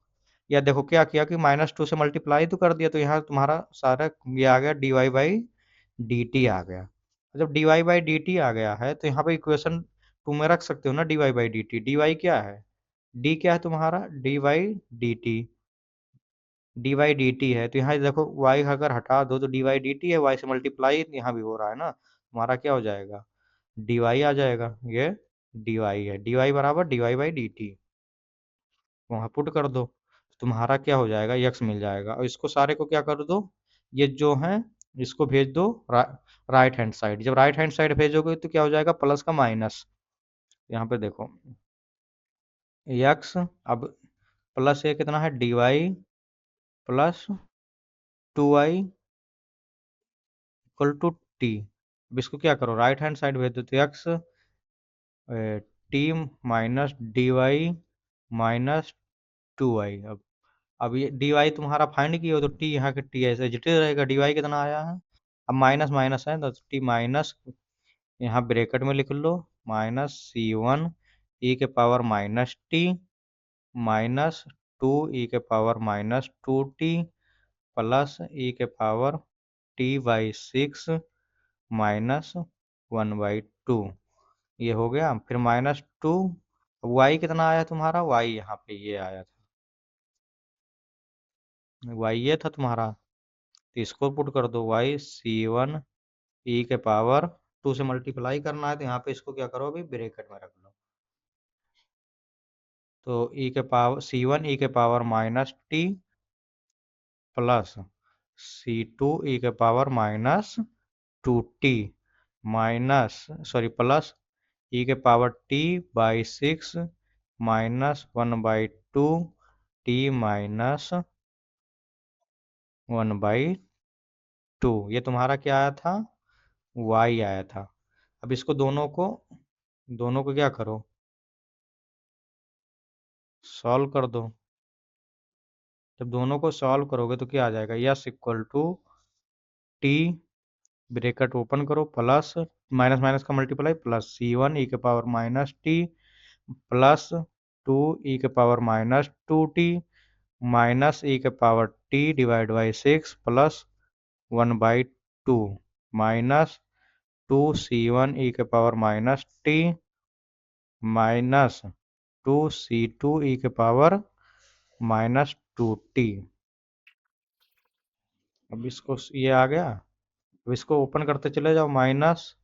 S1: या देखो क्या किया कि -2 से मल्टीप्लाई तो कर दिया, तो यहाँ तुम्हारा सारा ये आ गया d Y by D t आ गया। जब d Y by D t आ गया है तो यहाँ पे इक्वेशन टू में रख सकते हो ना, D Y by D t. D y क्या है, डी क्या है तुम्हारा, D y D t, D y D t है। तो यहाँ देखो y अगर हटा दो तो डी वाई डी टी है, y से मल्टीप्लाई यहाँ भी हो रहा है ना, तुम्हारा क्या हो जाएगा, डी वाई आ जाएगा। ये डी वाई है, डी वाई बराबर D Y by D t, वहाँ पुट कर दो, तुम्हारा क्या हो जाएगा, यक्स मिल जाएगा। और इसको सारे को क्या कर दो, ये जो है इसको भेज दो राइट हैंड साइड। जब राइट हैंड साइड भेजोगे तो क्या हो जाएगा, प्लस का माइनस। यहाँ पे देखो यक्स, अब प्लस ये कितना है, D y plus 2y equal to t. अब इसको क्या करो, राइट हैंड साइड भेज दो, तो x t minus D y minus 2y। अब ये डी वाई तुम्हारा फाइंड किया हो तो टी यहाँ के टी ऐसे जिटे रहेगा, डी वाई कितना आया है, अब माइनस माइनस है तो टी माइनस, यहाँ ब्रैकेट में लिख लो, -c1 ई के पावर -t -2 ई के पावर -2t प्लस ई के पावर t/6 -1/2। ये हो गया, फिर -2। वाई कितना आया तुम्हारा, वाई यहाँ पे ये आया था, वाई ये था तुम्हारा। तो इसको पुट कर दो, वाई c1 ई के पावर 2 से मल्टीप्लाई करना है, तो यहाँ पे इसको क्या करो, अभी ब्रैकेट में रख लो। तो ई के पावर c1 ई के पावर -t प्लस c2 ई के power -2t minus, sorry plus e के पावर t/6 -1/2 t -1/2। ये तुम्हारा क्या आया था, y आया था। अब इसको दोनों को क्या करो, सॉल्व कर दो। जब दोनों को सॉल्व करोगे तो क्या आ जाएगा, x equal to t, bracket open करो, प्लस माइनस माइनस का मल्टीप्लाई, प्लस c1 ई के पावर -t प्लस 2 ई के पावर -2t माइनस ई के power t divide by 6 plus 1/2 minus 2c1 ई के power -t minus 2c2 e के power -2t। अब इसको ये आ गया। अब इसको ओपन करते चले जाओ, माइनस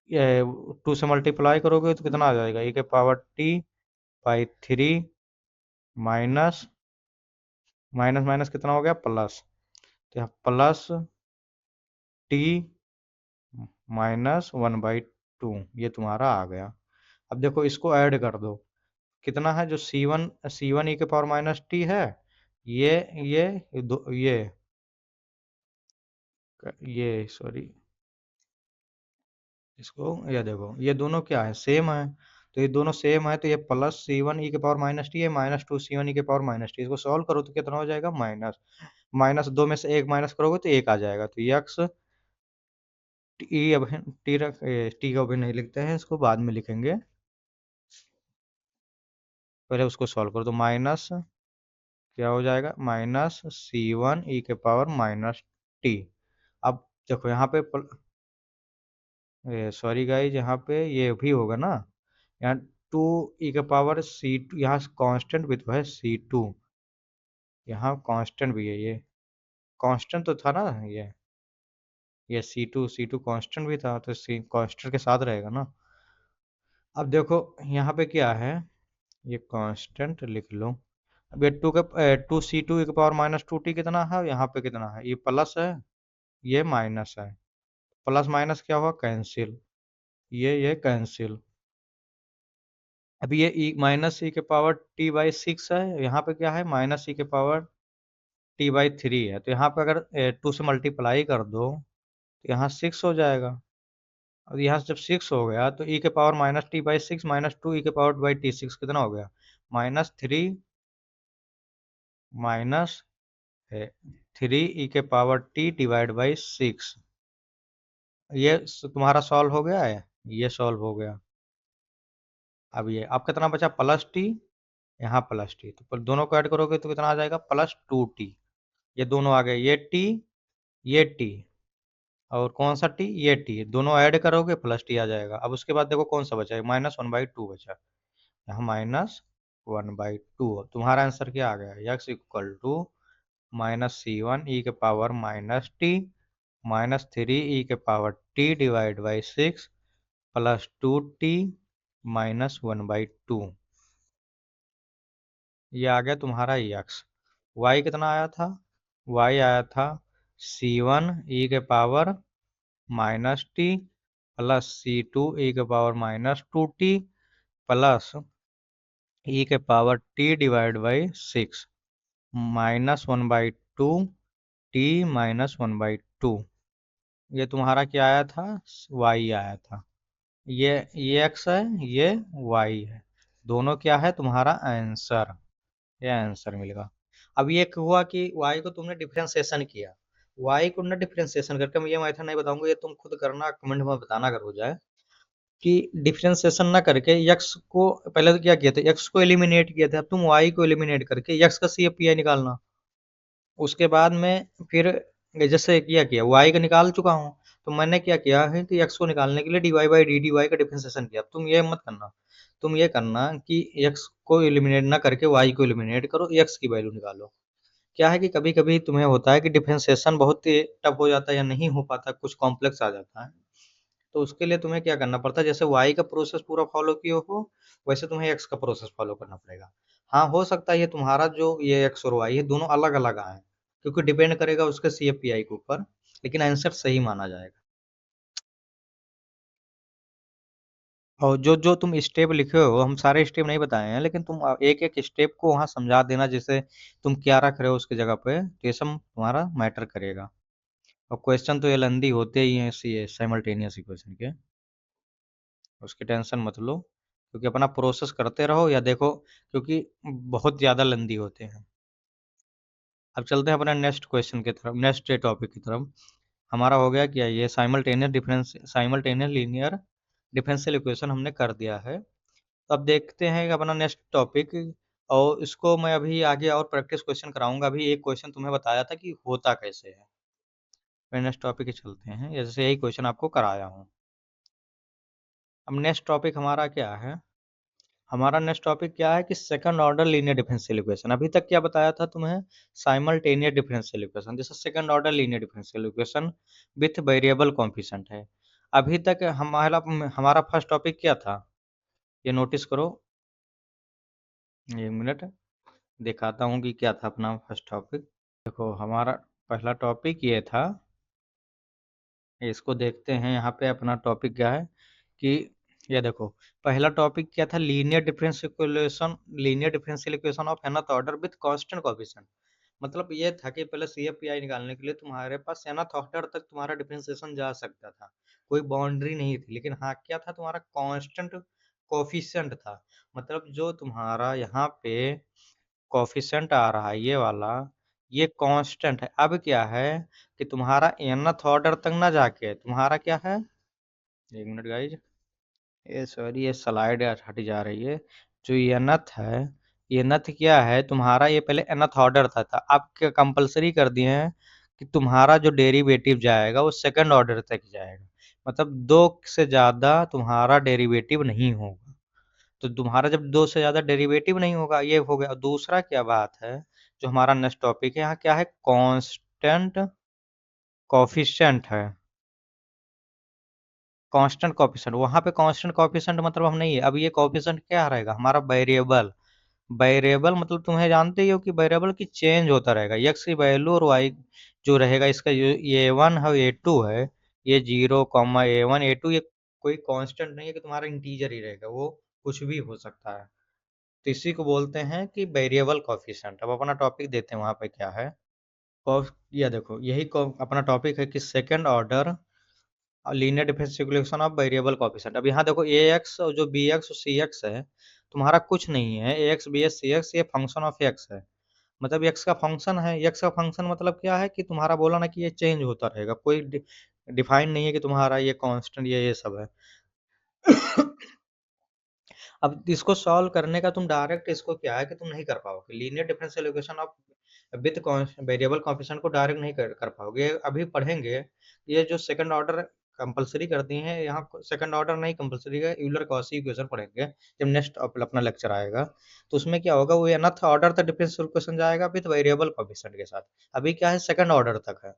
S1: 2 से मल्टीप्लाई करोगे तो कितना आ जाएगा, e⁻t/3 माइनस माइनस माइनस कितना हो गया, प्लस। तो यहाँ प्लस टी -1/2 ये तुम्हारा आ गया। अब देखो इसको ऐड कर दो, कितना है जो C1 e के पावर -t है, ये ये ये सॉरी, इसको ये देखो, ये दोनों क्या है, सेम है। तो ये दोनों सेम है, तो ये प्लस C1 e के पावर -t है, -2 C1 e के पावर -t। इसको सॉल्व करो तो कितना हो जाएगा, माइनस माइनस दो में से एक माइनस करोगे तो एक आ जाएगा। तो यक्स टी, अब टी का अभी नहीं लिखते हैं, इसको बाद में लिखेंगे, पहले उसको सॉल्व करो। तो माइनस क्या हो जाएगा, -C1 e के पावर -t। अब देखो यहाँ पे सॉरी गाइज, यहाँ पे ये भी होगा ना, यहाँ 2 e के पावर C2, यहाँ कांस्टेंट भी तो है C2, यहाँ कांस्टेंट भी है, ये कांस्टेंट तो था ना, ये C2 कांस्टेंट भी था, तो सी कांस्टेंट के साथ रहेगा ना। अब देखो यहाँ पे क्या है, ये कांस्टेंट लिख लो। अब ये 2C2 के पावर -2t कितना है, यहाँ पे कितना है, ये प्लस है, ये माइनस है, प्लस माइनस क्या हुआ, कैंसिल, ये कैंसिल। अब ये -e के पावर t/6 है, यहाँ पे क्या है, -e के पावर t/3 है। तो यहाँ पे अगर 2 से मल्टीप्लाई कर दो तो यहाँ 6 हो जाएगा। अब यहाँ से जब 6 हो गया तो e के पावर -t/6 -2 e के पावर /t6 कितना हो गया, -3 माइनस 3 e के पावर t डिवाइड बाई 6। ये तुम्हारा सॉल्व हो गया है, ये सॉल्व हो गया। अब ये अब कितना बचा, प्लस टी, यहाँ प्लस टी, तो दोनों को ऐड करोगे तो कितना आ जाएगा, +2t। ये दोनों आ गए, ये टी और कौन सा टी, ये टी, दोनों ऐड करोगे प्लस टी आ जाएगा। अब उसके बाद देखो कौन सा बचा है, -1/2 बचा, यहाँ -1/2। तुम्हारा आंसर क्या आ गया, x equal to -C1 e के पावर -t -3 e के power t divide by 6 +2t -1/2। ये आ गया तुम्हारा x। y कितना आया था, y आया था C1 e के power -t plus C2 e के पावर -2t प्लस e के power t divide by 6 -1/2 t -1/2। ये तुम्हारा क्या आया था, y आया था। ये x है, ये y है, दोनों क्या है तुम्हारा आंसर, ये आंसर मिलेगा। अब ये हुआ कि y को तुमने डिफरेंशिएशन किया, y को ना डिफरेंशिएशन करके मैं ये मेथड नहीं बताऊंगा, ये तुम खुद करना, कमेंट में बताना अगर हो जाए, कि डिफरेंशिएशन ना करके x को पहले तो क्या किया था, x को एलिमिनेट किया था, अब तुम y को एलिमिनेट करके x का CFPI निकालना। उसके बाद में फिर जैसे किया y का निकाल चुका हूँ, तो मैंने क्या किया है कि x को निकालने के लिए dy बाई dy का डिफरेंशिएशन किया। तुम ये मत करना, तुम ये करना कि x को एलिमिनेट ना करके y को एलिमिनेट करो, x की वैल्यू निकालो। क्या है कि कभी कभी तुम्हें होता है कि डिफरेंशिएशन बहुत टफ हो जाता है या नहीं हो पाता, कुछ कॉम्प्लेक्स आ जाता है, तो उसके लिए तुम्हें क्या करना पड़ता है, जैसे y का प्रोसेस पूरा फॉलो किए हो वैसे तुम्हें x का प्रोसेस फॉलो करना पड़ेगा। हाँ, हो सकता है ये तुम्हारा जो ये x और y है दोनों अलग अलग आए, क्योंकि डिपेंड करेगा उसके CFPI के ऊपर, लेकिन आंसर सही माना जाएगा। और जो जो तुम स्टेप लिखे हो, हम सारे स्टेप नहीं बताए हैं, लेकिन तुम एक एक स्टेप को वहाँ समझा देना, जैसे तुम क्या रख रहे हो उसकी जगह पे, तो ये सब तुम्हारा मैटर करेगा। और क्वेश्चन तो ये लेंदी होते ही हैं साइमल्टेनियस इक्वेशन के, उसकी टेंशन मत लो, क्योंकि अपना प्रोसेस करते रहो या देखो, क्योंकि बहुत ज़्यादा लेंदी होते हैं। अब चलते हैं अपना नेक्स्ट क्वेश्चन की तरफ, नेक्स्ट टॉपिक की तरफ। हमारा हो गया क्या, ये साइमल्टेनियस लीनियर डिफरेंशियल इक्वेशन हमने कर दिया है। तो अब देखते हैं कि अपना नेक्स्ट टॉपिक, और इसको मैं अभी आगे और प्रैक्टिस क्वेश्चन कराऊंगा। अभी एक क्वेश्चन तुम्हें बताया था कि होता कैसे है, फिर नेक्स्ट टॉपिक ही चलते हैं, जैसे यही क्वेश्चन आपको कराया हूँ। अब नेक्स्ट टॉपिक हमारा क्या है, हमारा नेक्स्ट टॉपिक क्या है कि second order linear differential equation. अभी तक क्या बताया था तुम्हें? साइमल्टेनियस डिफरेंशियल इक्वेशन, जैसे second order linear differential equation with variable coefficient है। अभी तक हमारा हमारा फर्स्ट टॉपिक क्या था, ये नोटिस करो। एक मिनट दिखाता हूँ कि क्या था अपना फर्स्ट टॉपिक। देखो हमारा पहला टॉपिक ये था, इसको देखते हैं। यहाँ पे अपना टॉपिक क्या है कि ये देखो, पहला टॉपिक क्या था? Linear differential equation, linear differential equation of nth order with constant coefficient. मतलब ये था कि पहले CFPI निकालने के लिए तुम्हारे पास nth ऑर्डर तक तुम्हारा डिफरेंशिएशन जा सकता था, कोई बाउंड्री नहीं थी। लेकिन हाँ क्या था, तुम्हारा कांस्टेंट कोएफिशिएंट था। मतलब जो तुम्हारा यहाँ पे कोएफिशिएंट आ रहा है ये वाला, ये कांस्टेंट है। अब क्या है कि तुम्हारा nth ऑर्डर तक ना जाके तुम्हारा क्या है, एक मिनट गाइज, ये सॉरी ये स्लाइड हटी जा रही है। जो ये nth है, ये nth क्या है तुम्हारा, ये पहले nth ऑर्डर था। अब क्या कंपलसरी कर दिए हैं कि तुम्हारा जो डेरिवेटिव जाएगा वो सेकंड ऑर्डर तक जाएगा। मतलब दो से ज्यादा तुम्हारा डेरिवेटिव नहीं होगा। तो तुम्हारा जब दो से ज्यादा डेरिवेटिव नहीं होगा, ये हो गया। और दूसरा क्या बात है, जो हमारा नेक्स्ट टॉपिक है यहाँ क्या है, कांस्टेंट कोफिशिएंट है। कांस्टेंट कोफिशिएंट, वहां पे कांस्टेंट कोफिशिएंट मतलब हम नहीं है। अब ये कोफिशिएंट क्या रहेगा हमारा, वेरिएबल। वेरिएबल मतलब तुम्हें जानते ही हो कि वेरिएबल की चेंज होता रहेगा। एक्स की वैल्यू और वाई जो रहेगा, इसका ये वन है, ये टू है, ये जीरो कॉमा A1 A2, ये कोई कांस्टेंट नहीं है कि तुम्हारा इंटीजर ही रहेगा, वो कुछ भी हो सकता है। तो इसी को बोलते हैं कि वेरिएबल कोफिशिएंट। अब अपना टॉपिक देते हैं वहां पे क्या है। या देखो यही अपना टॉपिक है कि second order linear differential equation of variable coefficient. अब यहाँ देखो ax और जो bx और cx है, तुम्हारा कुछ नहीं है। ax bs cx ये फंक्शन ऑफ x है। मतलब x का फंक्शन है। x का फंक्शन मतलब क्या है कि तुम्हारा बोला ना कि ये चेंज होता रहेगा, कोई डिफाइन नहीं है कि तुम्हारा ये कांस्टेंट ये सब है। अब इसको सॉल्व करने का तुम डायरेक्ट इसको क्या है कि तुम नहीं कर पाओगे, linear differential equation of with variable coefficient को डायरेक्ट नहीं कर पाओगे। अभी पढ़ेंगे ये जो सेकंड ऑर्डर कंपलसरी कर दिए हैं यहाँ, सेकंड ऑर्डर नहीं कंपलसरी है, यूलर कॉची इक्वेशन पढ़ेंगे जब नेक्स्ट अपना लेक्चर आएगा। तो उसमें क्या होगा, वो nth ऑर्डर तक डिफरेंशियल इक्वेशन जाएगा विद वेरिएबल कोएफिशिएंट के साथ। अभी क्या है, सेकंड ऑर्डर तक है।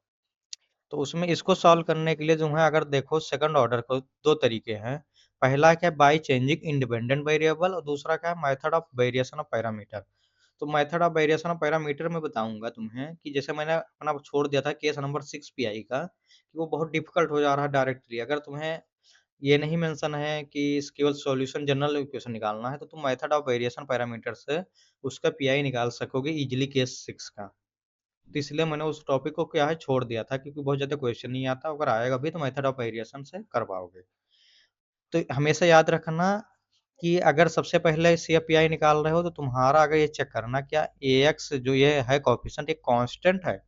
S1: तो उसमें इसको सॉल्व करने के लिए जो है, अगर देखो सेकंड ऑर्डर को दो तरीके हैं। पहला क्या है, बाय चेंजिंग इंडिपेंडेंट वेरिएबल, और दूसरा क्या है, method of variation of parameter. तो method of variation of parameter में बताऊंगा तुम्हें कि जैसे मैंने अपना छोड़ दिया था केस नंबर 6 PI का, कि वो बहुत डिफिकल्ट हो जा रहा है डायरेक्टली। अगर तुम्हें ये नहीं मेंशन है कि केवल सॉल्यूशन जनरल इक्वेशन निकालना है, तो तुम मेथड ऑफ वेरिएशन पैरामीटर से उसका PI निकाल सकोगे इजिली केस 6 का। तो इसलिए मैंने उस टॉपिक को क्या है छोड़ दिया था, क्योंकि बहुत ज़्यादा क्वेश्चन नहीं आता। अगर आएगा भी तो मेथड ऑफ वेरिएशन से कर पाओगे। तो हमेशा याद रखना कि अगर सबसे पहले CFPI निकाल रहे हो तो तुम्हारा अगर ये चेक करना क्या AX जो ये है कोफिशिएंट, एक कांस्टेंट है।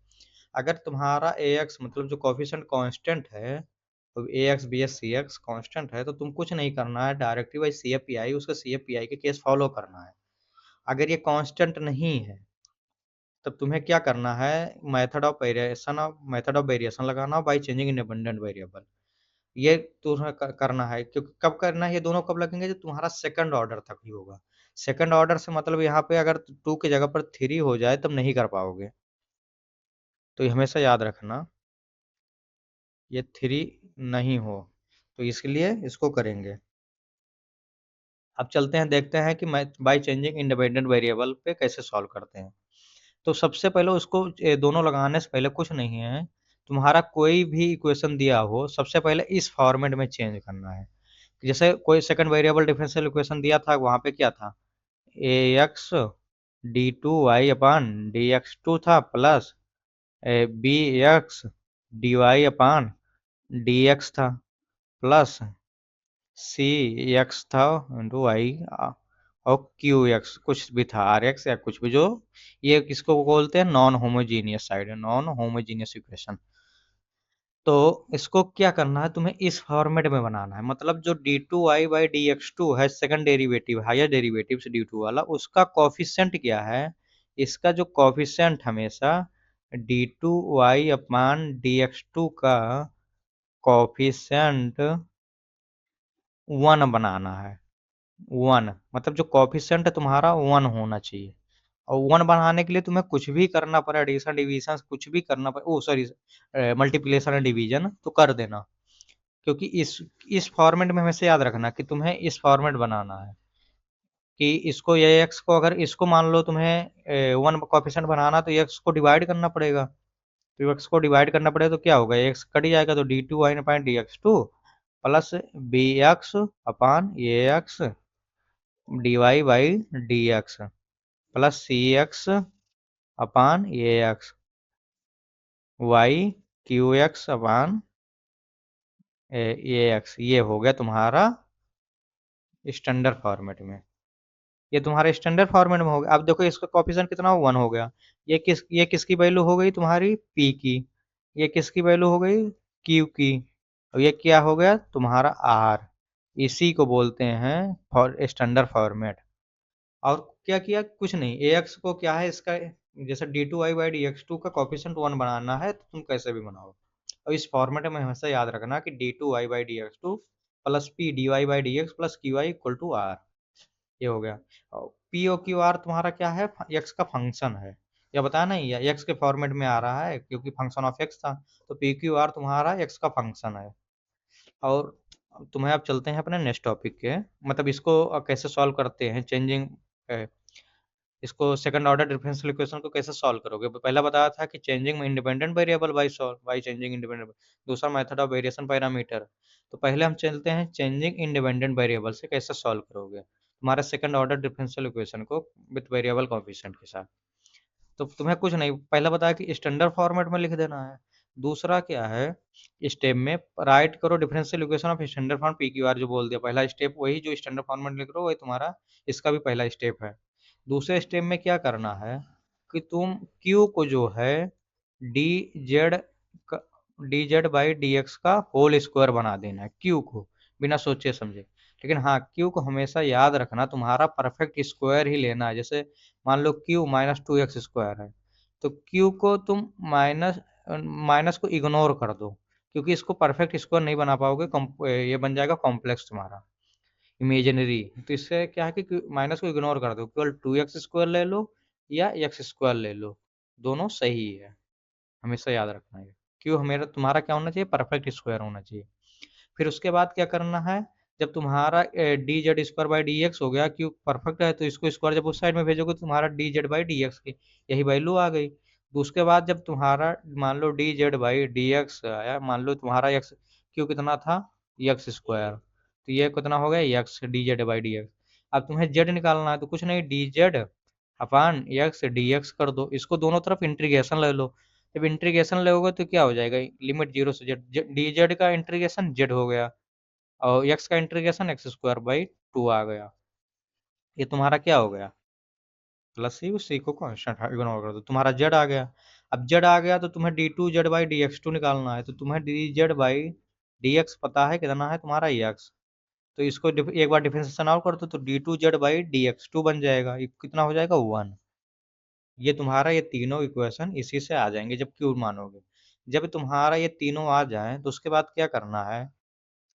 S1: अगर तुम्हारा AX मतलब जो कोफिशिएंट कांस्टेंट है, तो AX BS CX कांस्टेंट है, तो तुम कुछ नहीं करना है, डायरेक्टली बाई CFPI उसका CFPI के केस फॉलो करना है। अगर ये कांस्टेंट नहीं है तब तुम्हें क्या करना है, मेथड ऑफ वेरिएशन लगाना बाय चेंजिंग इंडिपेंडेंट वेरिएबल। ये तुम्हें करना है। क्योंकि कब करना है, ये दोनों कब लगेंगे, जब तुम्हारा सेकंड ऑर्डर तक ही होगा। सेकंड ऑर्डर से मतलब यहाँ पे अगर टू की जगह पर थ्री हो जाए तब नहीं कर पाओगे। तो ये हमेशा याद रखना, ये थ्री नहीं हो, तो इसलिए इसको करेंगे। अब चलते हैं देखते हैं कि बाय चेंजिंग इंडिपेंडेंट वेरिएबल पे कैसे सॉल्व करते हैं। तो सबसे पहले उसको दोनों लगाने से पहले कुछ नहीं है, तुम्हारा कोई भी इक्वेशन दिया हो सबसे पहले इस फॉर्मेट में चेंज करना है। जैसे कोई सेकंड वेरिएबल डिफरेंशियल इक्वेशन दिया था, वहां पे क्या था, ax d2y अपान dx2 था, प्लस bx dy अपान dx था, प्लस सी एक्स था इंटू वाई, और क्यू एक्स कुछ भी था, आर एक्स या कुछ भी, जो ये किसको बोलते हैं, नॉन होमोजीनियस साइड है, नॉन होमोजीनियस इक्वेशन। तो इसको क्या करना है, तुम्हें इस फॉर्मेट में बनाना है। मतलब जो d2y/dx2 है, सेकंड डेरिवेटिव, हायर डेरिवेटिव से d2 वाला, उसका कॉफिशिएंट क्या है, इसका जो कॉफिशिएंट हमेशा d2y अपॉन dx2 का कॉफिशिएंट 1 बनाना है। वन, मतलब जो कॉफिशिएंट है तुम्हारा वन होना चाहिए। और वन बनाने के लिए तुम्हें कुछ भी करना पड़े, एडिशन डिवीजन कुछ भी करना पड़े, ओ सॉरी, मल्टीप्लिकेशन एंड डिवीजन तो कर देना। क्योंकि इस फॉर्मेट में हमेशा याद रखना कि तुम्हें इस फॉर्मेट बनाना है कि इसको ये एक्स को, अगर इसको मान लो तुम्हें वन कॉफिशिएंट बनाना तो एक्स को डिवाइड करना पड़ेगा। तो एक्स को डिवाइड करना पड़ेगा तो क्या होगा, एक्स कट जाएगा तो D two y point D x two plus B x upon A x D Y by D x plus C x upon A x y Q x upon A x. ये हो गया तुम्हारा standard format में। ये तुम्हारे standard format में हो गया। अब देखो इसका कोफिशिएंट कितना, वन हो गया। ये किसकी वैल्यू हो गई तुम्हारी पी की, ये किसकी वैल्यू हो गई क्यू की, और ये क्या हो गया तुम्हारा आर। इसी को बोलते हैं फॉर स्टैंडर्ड फॉर्मेट। और क्या किया, कुछ नहीं, ए एक्स को क्या है इसका, जैसे D two I by D x two का कॉफिशिएंट वन बनाना है तो तुम कैसे भी बनाओ। और इस फॉर्मेट में हमेशा याद रखना कि D two I by D x two plus P D Y by D x plus Q I equal to R. ये हो गया। पी ओ क्यू आर तुम्हारा क्या है, एक्स का फंक्शन है। या बताया नहीं, या एक्स के फॉर्मेट में आ रहा है क्योंकि फंक्शन ऑफ एक्स था। तो पी क्यू आर तुम्हारा एक्स का फंक्शन है। और तुम्हें अब चलते हैं अपने नेक्स्ट टॉपिक के, मतलब इसको कैसे सॉल्व करते हैं चेंजिंग, इसको सेकंड ऑर्डर डिफरेंशियल इक्वेशन को कैसे सॉल्व करोगे। पहला बताया था कि changing independent variable bye solve by changing independent. दूसरा मेथड ऑफ वेरिएशन पैरामीटर। तो पहले हम चलते हैं चेंजिंग इंडिपेंडेंट वेरिएबल से कैसे सॉल्व करोगे तुम्हारे सेकंड ऑर्डर डिफरेंशियल इक्वेशन को विद वेरिएबल कोएफिशिएंट के साथ। तो तुम्हें कुछ नहीं, पहला बताया कि स्टैंडर्ड फॉर्मेट में लिख देना है। दूसरा क्या है, स्टेप में राइट करो differential equation of standard form P Q are, जो बोल दिया पहला स्टेप, वही जो स्टैंडर्ड फॉर्मेट में लिख रहे हो वही तुम्हारा इसका भी पहला स्टेप है। दूसरे स्टेप में क्या करना है कि तुम क्यू को जो है D Z d Z by D x का होल स्क्वायर बना देना है क्यू को, बिना सोचे समझे। लेकिन हाँ, क्यू को हमेशा याद रखना तुम्हारा परफेक्ट स्क्वायर ही लेना है। जैसे मान लो q minus two x square है, तो क्यू को तुम माइनस माइनस को इग्नोर कर दो, क्योंकि इसको परफेक्ट स्क्वायर नहीं बना पाओगे, ये बन जाएगा कॉम्प्लेक्स तुम्हारा, इमेजिनरी। तो इससे क्या है कि माइनस को इग्नोर कर दो, केवल टू एक्स स्क्वायर ले लो या एक्स स्क्वायर ले लो, दोनों सही है। हमेशा याद रखना है क्यों, हमेरा तुम्हारा क्या होना चाहिए, परफेक्ट स्क्वायर होना चाहिए। फिर उसके बाद क्या करना है, जब तुम्हारा D z square by D x हो गया, क्यों परफेक्ट है, तो इसको स्क्वायर जब उस साइड में भेजोगे तो तुम्हारा D Z by D x की यही वैल्यू आ गई। तो उसके बाद जब तुम्हारा मान लो d Z by D x आया, मान लो तुम्हारा एक्स क्यों कितना था, एक्स स्क्वायर, तो ये कितना हो गया x D Z by D x. अब तुम्हें जेड निकालना है तो कुछ नहीं, D z upon x D x कर दो, इसको दोनों तरफ इंटीग्रेशन ले लो। जब इंटीग्रेशन लोगे तो क्या हो जाएगा, लिमिट जीरो से जेड, डी जेड का इंटीग्रेशन जेड हो गया और एक्स का integration x square by two आ गया। ये तुम्हारा क्या हो गया, प्लस सी, उस सी को कांस्टेंट इग्नोर कर दो, तुम्हारा जेड आ गया। अब जेड आ गया तो तुम्हें D two Z by D x two निकालना है, तो तुम्हें D Z by D x पता है कितना है तुम्हारा एक्स। तो इसको एक बार डिफरेंशिएशन आउट कर दो तो D two Z by D x two बन जाएगा, ये कितना हो जाएगा वन। ये तुम्हारा ये तीनों इक्वेशन इसी से आ जाएंगे जब क्यूब मानोगे। जब तुम्हारा ये तीनों आ जाए तो उसके बाद क्या करना है,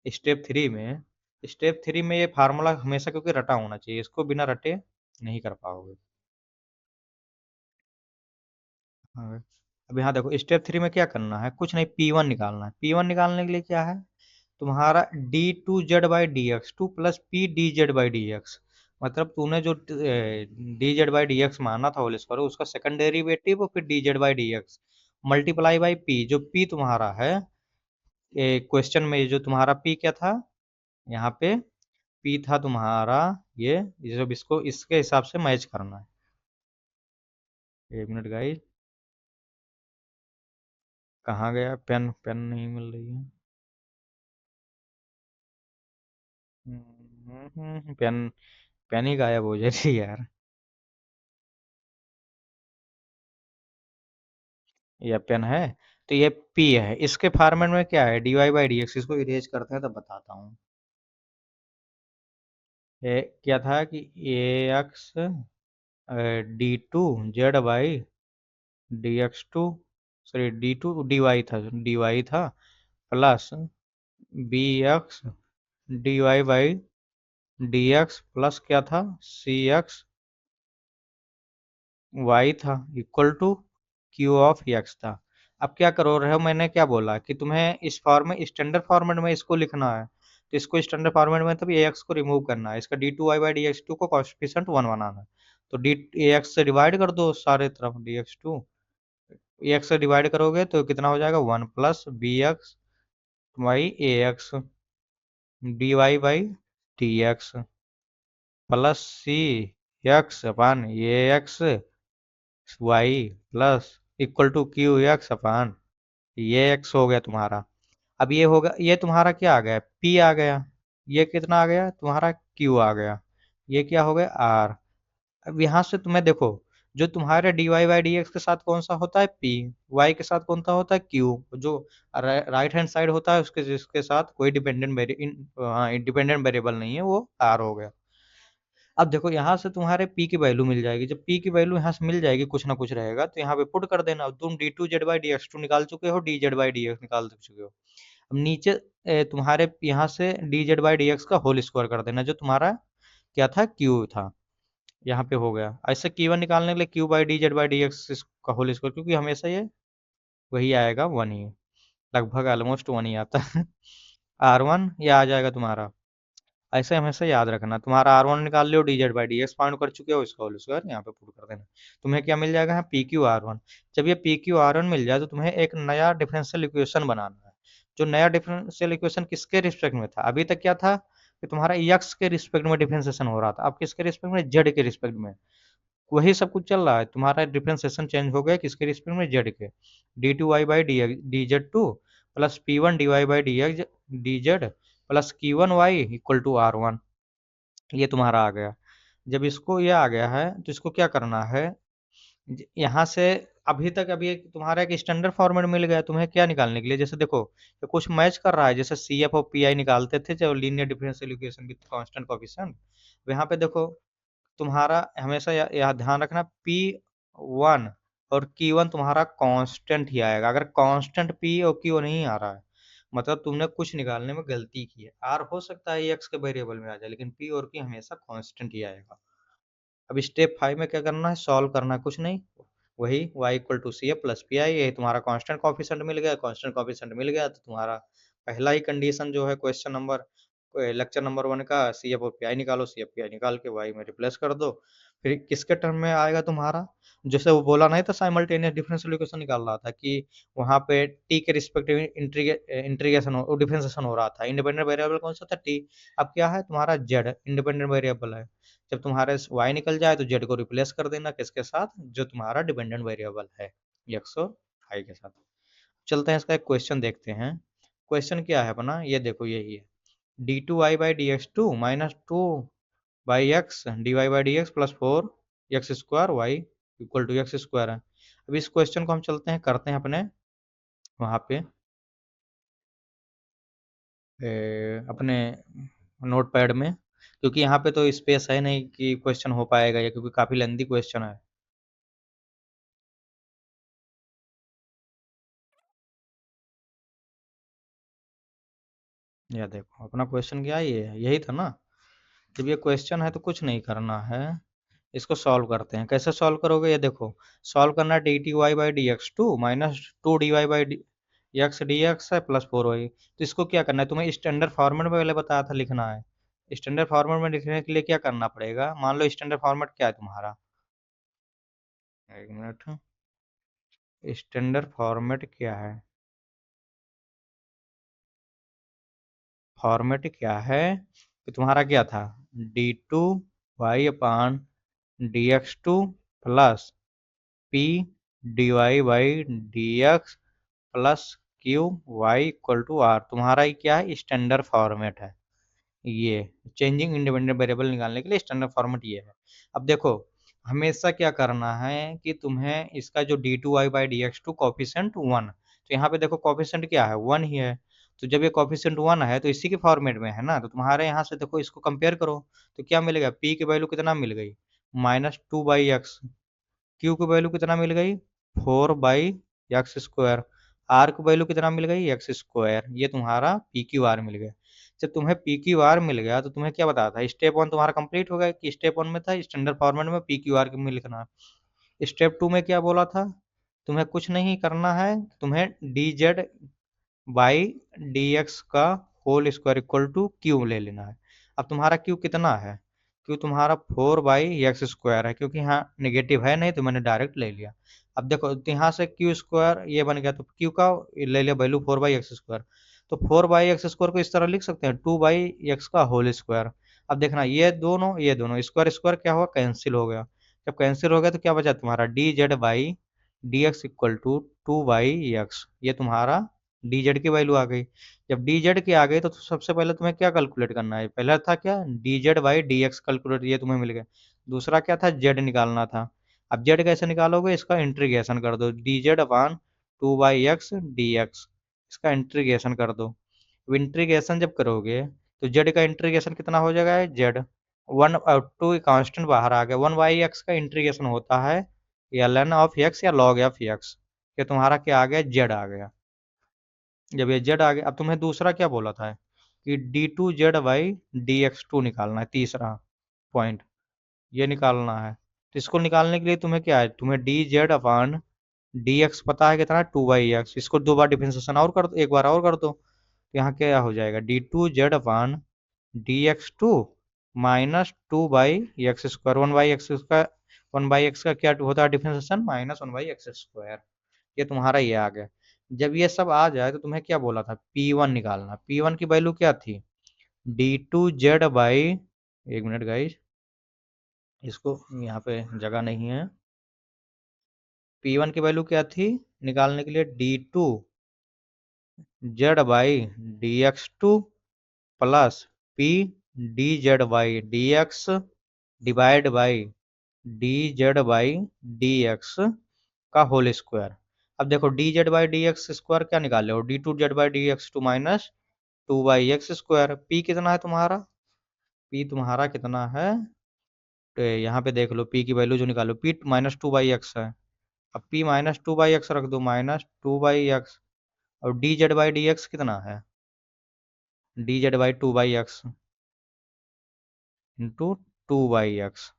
S1: स्टेप थ्री में, स्टेप थ्री में ये फार्मूला हमेशा क्योंकि रटा होना चाहिए, इसको बिना रटे नहीं कर पाओगे। हाँ। अब यहाँ देखो स्टेप थ्री में क्या करना है, कुछ नहीं, पी वन निकालना है। पी वन निकालने के लिए क्या है, तुम्हारा D two Z by D x two plus P D Z by D X, मतलब तूने जो D Z by D X माना था होल स्क्वायर, उसका सेकंड डेरिवेटिव और फिर D Z by D X multiply by P, जो P तुम्हारा है क्वेश्चन में, जो तुम्हारा पी क्या था यहाँ पे, पी था तुम्हारा ये जब इसको इसके हिसाब से मैच करना है। एक मिनट गाइस, कहाँ गया पेन, पेन नहीं मिल रही है। पेन, पेन ही गायब हो जाती यार। ये पेन है, तो ये पी है, इसके फॉर्मेट में क्या है D Y by D x, इसको इरेज करते हैं तब बताता हूँ। ये क्या था कि a x d two Z by D x two, sorry d two D y था plus B x D Y by D x plus क्या था, सी एक्स वाई था, equal to q of x था। अब क्या करो रहे हो, मैंने क्या बोला कि तुम्हें इस फॉर्म में स्टैंडर्ड फॉर्मेट में इसको लिखना है, तो इसको स्टैंडर्ड फॉर्मेट में तब ए एक्स को रिमूव करना है, इसका d two Y by D x two को कॉफिशिएंट वन बनाना है। तो डी ए एक्स से डिवाइड कर दो सारे तरफ, d x two a x से डिवाइड करोगे तो कितना हो जाएगा, one plus B x y a x D Y by D x plus C x upon A x y plus equal to q x upon a x हो गया तुम्हारा। अब ये होगा, ये तुम्हारा क्या आ गया, पी आ गया, ये कितना आ गया तुम्हारा, क्यू आ गया, ये क्या हो गया, आर। अब यहाँ से तुम्हें देखो, जो तुम्हारे D Y by D X के साथ कौन सा होता है, पी, वाई के साथ कौन सा होता है, क्यू, जो राइट हैंड साइड होता है उसके जिसके साथ कोई डिपेंडेंट वेरिएबल नहीं है, वो आर हो गया। अब देखो यहाँ से तुम्हारे p की वैल्यू मिल जाएगी, जब p की वैल्यू यहाँ से मिल जाएगी, कुछ ना कुछ रहेगा तो यहाँ पे पुट कर देना। अब तुम D two Z by D x two निकाल चुके हो, D Z by D X निकाल चुके हो। अब नीचे तुम्हारे यहाँ से D Z by D x का होल स्क्वायर कर देना, जो तुम्हारा क्या था, क्यू था, यहाँ पे हो गया। ऐसे क्यू वन निकालने के लिए Q by D Z by D x का होल स्क्वायर, क्योंकि हमेशा ये वही आएगा, वन ही, लगभग ऑलमोस्ट वन ही आता है। आर वन ये आ जाएगा तुम्हारा, ऐसे हमेशा याद रखना। तुम्हारा आर वन निकाल लियो, d Z by D x find कर चुके हो, इसका होल स्क्वायर यहाँ पे पुट कर देना। तुम्हें क्या मिल जाएगा, पी क्यू आर वन। जब ये पी क्यू आर वन मिल जाए तो तुम्हें एक नया डिफरेंशियल इक्वेशन बनाना है। जो नया डिफरेंशियल इक्वेशन किसके रिस्पेक्ट में था, अभी तक क्या था कि तुम्हारा एक्स के रिस्पेक्ट में डिफरेंशिएशन हो रहा था, अब किसके रिस्पेक्ट में, जेड के रिस्पेक्ट में। वही सब कुछ चल रहा है, तुम्हारा डिफरेंशिएशन चेंज हो गया किसके रिस्पेक्ट में, जेड के। D two Y by D Z two plus P one D Y by D X D Z plus Q one Y equal to R one, ये तुम्हारा आ गया। जब इसको ये आ गया है तो इसको क्या करना है, यहाँ से अभी तक अभी एक तुम्हारा एक स्टैंडर्ड फॉर्मेट मिल गया तुम्हें क्या निकालने के लिए, जैसे देखो ये कुछ मैच कर रहा है, जैसे सी एफ और पी आई निकालते थे जब linear differential equation with constant coefficient. यहाँ पे देखो तुम्हारा हमेशा यह ध्यान रखना, पी वन और क्यू वन तुम्हारा कांस्टेंट ही आएगा। अगर कांस्टेंट पी और क्यू नहीं आ रहा है मतलब तुमने कुछ निकालने में गलती की है। आर हो सकता है एक्स के वेरिएबल में आ जाए, लेकिन पी और क्यू हमेशा कांस्टेंट ही आएगा। अब स्टेप 5 में क्या करना है, सॉल्व करना है, कुछ नहीं, वही y equal to C F plus P I, ये तुम्हारा कांस्टेंट कोएफिशिएंट मिल गया, कांस्टेंट कोएफिशिएंट मिल गया तो तुम्हारा पहला ही कंडीशन जो है क्वेश्चन नंबर लेक्चर नंबर 1 का, सी एफ और पी आई निकालो, सी एफ पी आई निकाल के y में रिप्लेस कर दो। फिर किसके टर्म में आएगा तुम्हारा, जैसे वो बोला नहीं था साइमल्टेनियस डिफरेंशियल इक्वेशन निकाल रहा था कि वहां पे t के रिस्पेक्टिव इंटीग्रेशन हो डिफरेंशिएशन हो रहा था, इंडिपेंडेंट वेरिएबल कौन सा था, t। अब क्या है तुम्हारा z इंडिपेंडेंट वेरिएबल है। जब तुम्हारे y निकल जाए तो z को रिप्लेस कर देना किसके साथ, जो तुम्हारा डिपेंडेंट वेरिएबल है, x और y के साथ। चलते हैं इसका एक क्वेश्चन देखते हैं। क्वेश्चन क्या है अपना, ये देखो यही है, D two Y by D x two minus two by X D Y by D x plus four X square Y equal to x square है। अब इस क्वेश्चन को हम चलते हैं करते हैं अपने वहाँ पे अपने नोट पैड में, क्योंकि यहाँ पे तो स्पेस है नहीं कि क्वेश्चन हो पाएगा ये, क्योंकि काफ़ी लेंदी क्वेश्चन है। यह देखो अपना क्वेश्चन क्या है, ये यही था ना। जब ये क्वेश्चन है तो कुछ नहीं करना है, इसको सॉल्व करते हैं। कैसे सॉल्व करोगे, ये देखो सॉल्व करना है, D T Y by D x two minus two D Y by X D X है प्लस फोर वाई। तो इसको क्या करना है, तुम्हें स्टैंडर्ड फॉर्मेट में पहले बताया था लिखना है। स्टैंडर्ड फॉर्मेट में लिखने के लिए क्या करना पड़ेगा, मान लो स्टैंडर्ड फॉर्मेट क्या है तुम्हारा, एक मिनट, स्टैंडर्ड फॉर्मेट क्या है, फॉर्मेट क्या है कि तुम्हारा क्या था, D two Y upon D x two plus P D Y by D x plus Q Y equal to R, तुम्हारा ये क्या है, स्टैंडर्ड फॉर्मेट है। ये चेंजिंग इंडिपेंडेंट वेरिएबल निकालने के लिए स्टैंडर्ड फॉर्मेट ये है। अब देखो हमेशा क्या करना है कि तुम्हें इसका जो D two Y by D x two coefficient one, तो यहाँ पे देखो कॉफिशेंट क्या है, वन ही है। तो जब ये कॉफिशेंट वन है तो इसी के फॉर्मेट में है ना, तो तुम्हारे यहाँ से देखो इसको कंपेयर करो तो क्या मिलेगा, पी की वैल्यू कितना मिल गई, minus two by X, Q की वैल्यू कितना मिल गई, four by X square, R की वैल्यू कितना मिल गई, एक्स स्क्वायर, ये तुम्हारा पी क्यू आर मिल गया। जब तुम्हें पी क्यू आर मिल गया तो तुम्हें क्या बताया था, स्टेप वन तुम्हारा कंप्लीट हो गया, कि स्टेप वन में था स्टैंडर्ड फॉर्मेट में पी क्यू आर में लिखना। स्टेप टू में क्या बोला था, तुम्हें कुछ नहीं करना है, तुम्हें D Z by D x का whole square equal to q ले लेना है। अब तुम्हारा क्यू कितना है, क्यू तुम्हारा 4/x² है, क्योंकि यहाँ नेगेटिव है नहीं तो मैंने डायरेक्ट ले लिया। अब देखो तो यहाँ से क्यू स्क्वायर ये बन गया, तो क्यू का ले लिया वैल्यू 4/x²। तो 4/x² को इस तरह लिख सकते हैं 2/x का होल स्क्वायर। अब देखना ये दोनों स्क्वायर स्क्वायर क्या हुआ, कैंसिल हो गया। जब कैंसिल हो गया तो क्या बचा तुम्हारा D Z by D X equal to 2/x। ये तुम्हारा डी जेड की वैल्यू आ गई। जब डी जेड की आ गई तो सबसे पहले तुम्हें क्या कैलकुलेट करना है, पहला था क्या D Z by D x calculate, ये तुम्हें मिल गया। दूसरा क्या था, जेड निकालना था। अब जेड कैसे निकालोगे, इसका इंटीग्रेशन कर दो, D z upon 2/x D x, इसका इंटीग्रेशन कर दो। इंटीग्रेशन जब करोगे तो जेड का इंटीग्रेशन कितना हो जाएगा, जेड वन टू कांस्टेंट बाहर आ गया, 1/x का इंटीग्रेशन होता है या ln ऑफ एक्स या log ऑफ एक्स। ये तुम्हारा क्या आ गया, जेड आ गया। जब ये जेड आ गया, अब तुम्हें दूसरा क्या बोला था कि D two Z by D x two निकालना है, तीसरा पॉइंट ये निकालना है। तो इसको निकालने के लिए तुम्हें क्या है, तुम्हें D Z upon D x पता है कितना, 2/x। इसको दो बार डिफरेंशिएशन और कर दो, एक बार और कर दो, तो यहाँ क्या हो जाएगा, D two Z upon D x two minus 2/x²। 1/x का क्या होता है डिफरेंशिएशन, -1/x²। ये तुम्हारा ये आ गया। जब ये सब आ जाए तो तुम्हें क्या बोला था, P1 निकालना। P1 की वैल्यू क्या थी, डी टू जेड बाई, एक मिनट गाइज, इसको यहाँ पे जगह नहीं है। P1 की वैल्यू क्या थी निकालने के लिए, D two Z by D x two plus P D Z by D X divide by D Z by D x का होल स्क्वायर। अब देखो D Z by D X square क्या निकाले हो, D two Z by D x two minus 2/x²। P कितना है तुम्हारा, P तुम्हारा कितना है, तो यहाँ पे देख लो पी की वैल्यू जो निकालो, पी -2/x है। अब पी -2/x रख दो, -2/x। और D Z by D X कितना है, D Z by 2/x into 2/x।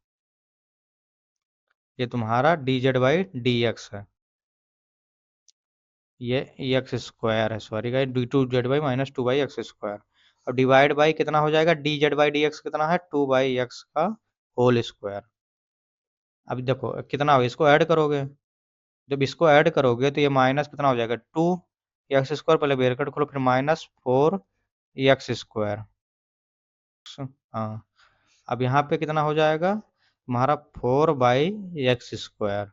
S1: ये तुम्हारा D Z by D X है, ये एक्स स्क्वायर है, sorry guys, D two Z by -2/x²। और डिवाइड बाई कितना हो जाएगा, D Z by D X कितना है, 2/x का होल स्क्वायर। अब देखो कितना हो, इसको ऐड करोगे, जब इसको ऐड करोगे तो ये माइनस कितना हो जाएगा, 2x², पहले ब्रैकेट खोलो, फिर -4x²। हाँ, अब यहाँ पे कितना हो जाएगा तुम्हारा, 4/x²।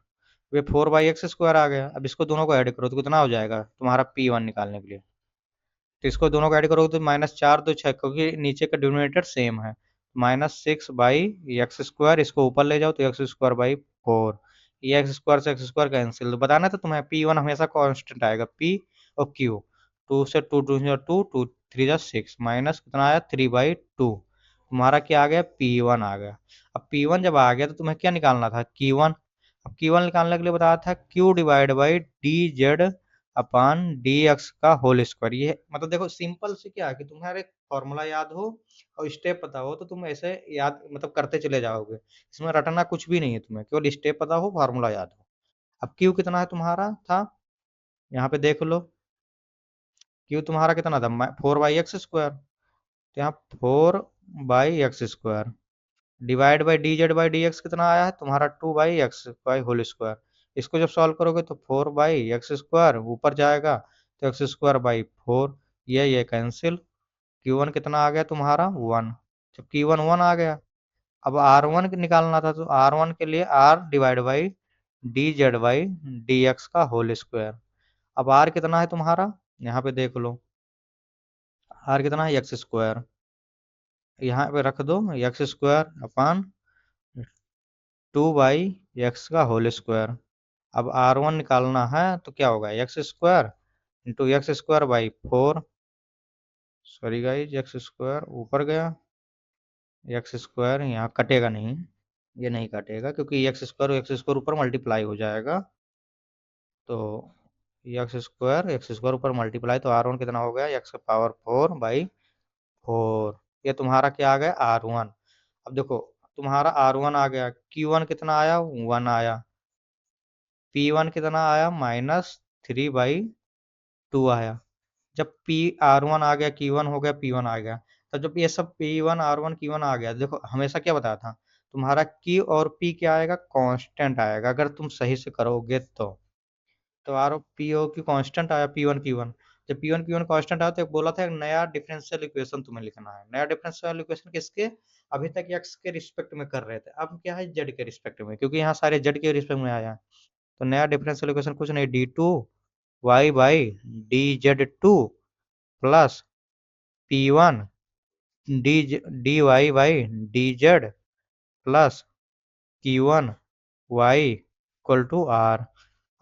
S1: ये 4/x² आ गया। अब इसको दोनों को ऐड करो तो कितना हो जाएगा तुम्हारा P1 निकालने के लिए, तो इसको दोनों को ऐड करोगे तो -4 2 6, क्योंकि नीचे का डिनोमिनेटर सेम है। -6/x², इसको ऊपर ले जाओ तो x²/4। ये x² से x² कैंसिल, तो बताना था तुम्हें P1 हमेशा कांस्टेंट आएगा, P और Q। 2 से 2 2 2 2 3 6 माइनस कितना आया, 3/2। तुम्हारा क्या आ गया, P1 आ गया। अब P1 जब आ गया तो तुम्हें क्या निकालना था, Q1। अब Q1 निकालने के लिए बताया था Q divide by D Z upon D x का होल स्क्वायर। ये मतलब देखो सिंपल से क्या है कि तुम्हारे फॉर्मूला याद हो और स्टेप पता हो तो तुम ऐसे याद मतलब करते चले जाओगे, इसमें रटना कुछ भी नहीं है, तुम्हें केवल स्टेप पता हो, फॉर्मूला याद हो। अब क्यू कितना है तुम्हारा था, यहाँ पे देख लो, क्यू तुम्हारा कितना था, 4/x²। तो यहाँ 4/x² divide by D Z by D X कितना आया है तुम्हारा, 2/x/होल स्क्वायर। इसको जब सॉल्व करोगे तो 4/x², ऊपर जाएगा तो x²/4, ये कैंसिल। Q1 कितना आ गया तुम्हारा, 1। जब Q1 1 आ गया, अब R1 निकालना था, तो R1 के लिए R divide by D Z by D x का होल स्क्वायर। अब R कितना है तुम्हारा, यहाँ पे देख लो, R कितना है, x²। यहाँ पे रख दो x² अपान 2/x का होल स्क्वायर। अब R1 निकालना है तो क्या होगा, x² into x²/4। Sorry guys, x² ऊपर गया, x² यहाँ कटेगा नहीं, ये नहीं कटेगा क्योंकि x² ऊपर मल्टीप्लाई हो जाएगा। तो x² ऊपर मल्टीप्लाई, तो R1 कितना हो गया, x⁴/4। 4। ये तुम्हारा क्या आ गया R1। अब देखो तुम्हारा R1 आ गया, Q1 कितना आया 1 आया, P1 कितना आया -3/2 आया। जब पी R1 आ गया, Q1 हो गया, P1 आ गया, तो जब ये सब P1 R1 Q1 आ गया, देखो हमेशा क्या बताया था तुम्हारा Q और P क्या आएगा, कांस्टेंट आएगा अगर तुम सही से करोगे तो आर पी ओ की कांस्टेंट आया P1 Q1। जब P1 Q1 कांस्टेंट आया तो एक बोला था एक नया डिफरेंशियल इक्वेशन तुम्हें लिखना है। नया डिफरेंशियल इक्वेशन किसके, अभी तक x के रिस्पेक्ट में कर रहे थे, अब क्या है z के रिस्पेक्ट में, क्योंकि यहाँ सारे z के रिस्पेक्ट में आया है। तो नया डिफरेंशियल इक्वेशन कुछ नहीं, d2y/dz2 plus P1 dy/dz plus Q1 y equal to r।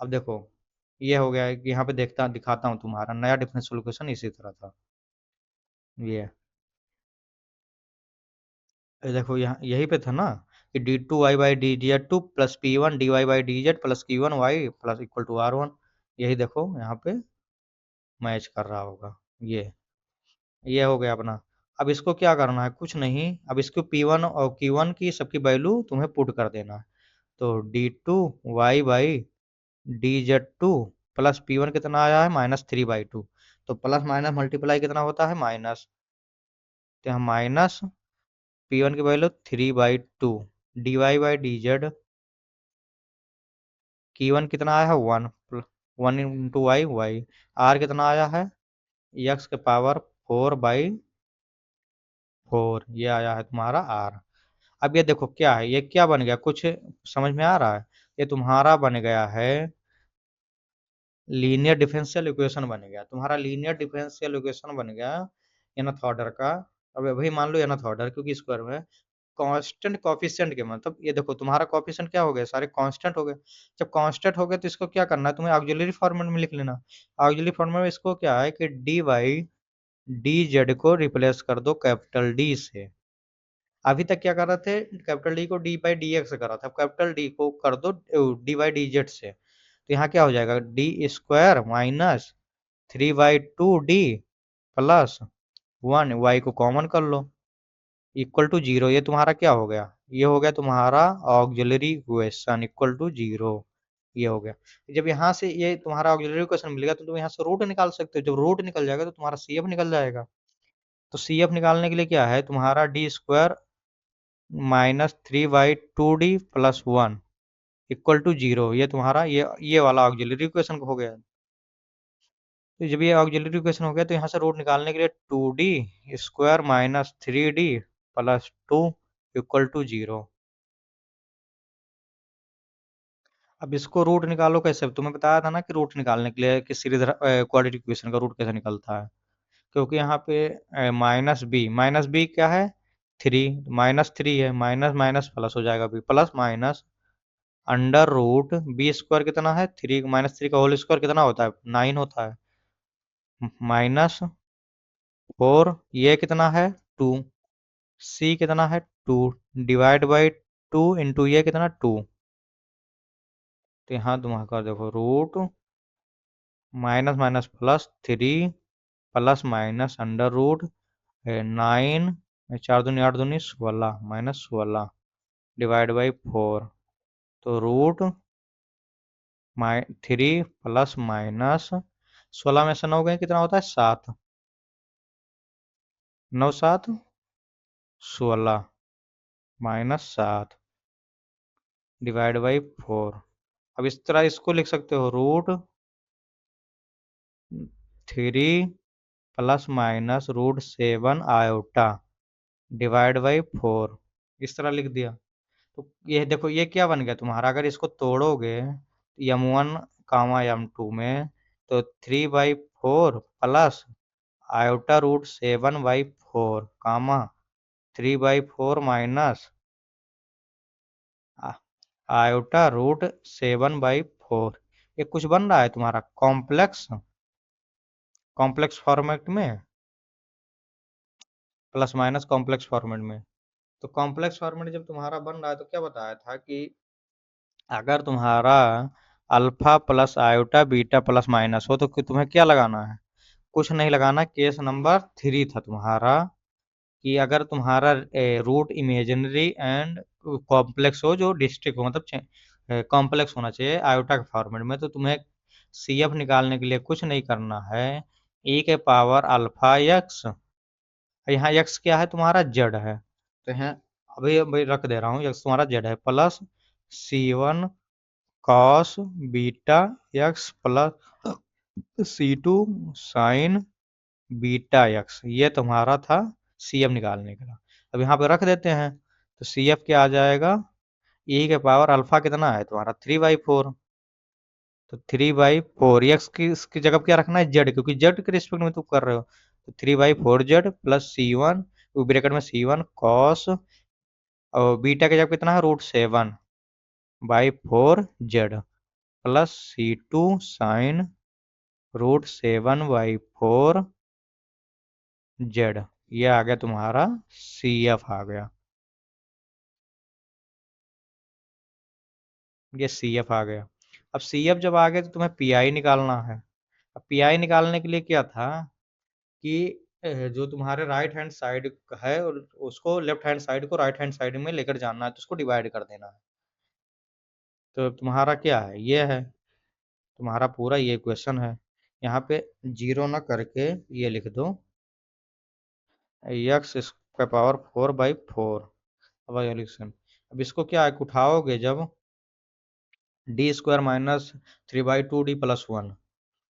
S1: अब देखो ये हो गया है कि यहाँ पे देखता दिखाता हूँ तुम्हारा नया डिफरेंशियल इक्वेशन इसी तरह था ये। देखो यहाँ यही पे था ना कि d2y/dz2 plus P1 dy/dz plus Q1 y plus equal to r1। यही देखो यहाँ पे मैच कर रहा होगा ये हो गया अपना। अब इसको क्या करना है, कुछ नहीं, अब इसको P1 और Q1 की सबकी वैल्यू तुम्हें पुट कर देना है। तो d2y/dz2 प्लस P1 कितना आया है -3/2, तो प्लस माइनस मल्टीप्लाई कितना होता है माइनस, तो यहाँ माइनस P1 की वैल्यू 3/2 dy/dz, Q1 कितना आया है 1, 1 इंटू वाई, आर कितना आया है x के पावर 4/4, ये आया है तुम्हारा आर। अब ये देखो क्या है, ये क्या बन गया, कुछ समझ में आ रहा है, ये तुम्हारा बन गया है लीनियर डिफरेंशियल इक्वेशन बन गया, तुम्हारा लीनियर डिफरेंशियल इक्वेशन बन गया nth ऑर्डर का। अब अभी मान लो nth ऑर्डर, क्योंकि स्क्वायर में कांस्टेंट कोफिशिएंट के मतलब ये देखो तुम्हारा कोफिशिएंट क्या हो गया, सारे कांस्टेंट हो गए। जब कांस्टेंट हो गए तो इसको क्या करना है तुम्हें, ऑक्सिलरी फॉर्मेट में लिख लेना। ऑक्सिलरी फॉर्मेट में इसको क्या है कि dy dz को रिप्लेस कर दो कैपिटल डी से। अभी तक क्या कर रहे थे, कैपिटल डी को डी बाई डी एक्स कर रहा था, अब कैपिटल डी को कर दो डी बाई डी जेड से। तो यहाँ क्या हो जाएगा D square minus 3/2 D plus 1, Y को कॉमन कर लो इक्वल टू 0। ये तुम्हारा क्या हो गया, ये हो गया तुम्हारा ऑक्सिलरी इक्वेशन इक्वल टू 0। ये हो गया। जब यहाँ से ये तुम्हारा ऑक्सिलरी इक्वेशन मिलेगा तो तुम यहाँ से रूट निकाल सकते हो, जब रूट निकल जाएगा तो तुम्हारा सी एफ निकल जाएगा। तो सी एफ निकालने के लिए क्या है तुम्हारा D square -3/2 D plus 1 equal to 0। ये तुम्हारा ये वाला ऑक्सिलरी इक्वेशन हो गया। तो जब ये ऑक्सिलरी इक्वेशन हो गया तो यहाँ से रूट निकालने के लिए 2d² -3d plus 2 equal to 0। अब इसको रूट निकालो कैसे, तुम्हें बताया था ना कि रूट निकालने के लिए कि सीरीज क्वाड्रेटिक इक्वेशन का रूट कैसे निकलता है। क्योंकि यहाँ पे माइनस बी क्या है 3, -3 है, माइनस माइनस प्लस हो जाएगा B plus minus under root B square कितना है 3, -3 का होल स्क्वायर कितना होता है 9 होता है, -4, ये कितना है 2, सी कितना है 2 डिवाइड बाई 2 इंटू ये कितना 2। तो यहाँ तुम्हारा देखो root minus minus plus 3 plus minus under root 9, 4 दूनी 8 दूनी 16 -16 डिवाइड बाई 4। तो रूट 3 प्लस माइनस 16 में से 9 गए कितना होता है 7, 9 7 16 -7 डिवाइड बाई 4। अब इस तरह इसको लिख सकते हो root 3 plus minus root 7 iota divide by 4, इस तरह लिख दिया। तो ये देखो ये क्या बन गया तुम्हारा, अगर इसको तोड़ोगे m1 में तो 3/4 plus iota root 7/4 3/4 minus iota root 7/4। ये कुछ बन रहा है तुम्हारा कॉम्प्लेक्स कॉम्प्लेक्स फॉर्मेट में, प्लस माइनस कॉम्प्लेक्स फॉर्मेट में। तो कॉम्प्लेक्स फॉर्मेट जब तुम्हारा बन रहा है तो क्या बताया था कि अगर तुम्हारा alpha plus iota beta plus minus हो तो तुम्हें क्या लगाना है, कुछ नहीं लगाना, केस नंबर 3 था तुम्हारा कि अगर तुम्हारा रूट इमेजिनरी एंड कॉम्प्लेक्स हो, जो डिस्ट्रिक्ट हो, मतलब कॉम्प्लेक्स होना चाहिए आयोटा के फॉर्मेट में, तो तुम्हें सी एफ निकालने के लिए कुछ नहीं करना है। ई के पावर अल्फा एक्स, यहाँ एक्स क्या है तुम्हारा, जेड है, तो यहाँ अभी अभी रख दे रहा हूँ, एक्स तुम्हारा जेड है, plus C one cos beta X plus C two sine beta X, ये तुम्हारा था सी एफ निकालने का। अब यहाँ पे रख देते हैं, तो सी एफ क्या आ जाएगा, ई के पावर अल्फा कितना है तुम्हारा 3/4, तो 3/4 एक्स की इसकी जगह क्या रखना है, जेड, क्योंकि जेड के रिस्पेक्ट में तुम कर रहे हो, तो 3/4 Z plus C one, bracket में सी वन कॉस, और बीटा की जगह कितना है, √7/4 Z plus C two sine √7/4 Z, ये आ गया तुम्हारा सी एफ आ गया, ये सी एफ आ गया। अब सी एफ जब आ गया तो तुम्हें पी आई निकालना है। अब पी आई निकालने के लिए क्या था कि जो तुम्हारे राइट हैंड साइड है और उसको लेफ्ट हैंड साइड को राइट हैंड साइड में लेकर जाना है, तो उसको डिवाइड कर देना है। तो तुम्हारा क्या है, ये है तुम्हारा पूरा ये क्वेश्चन है। यहाँ पे जीरो ना करके ये लिख दो, एक्स का पावर 4/4। अब लिखन, अब इसको क्या है, उठाओगे जब d² - 3/2d+1,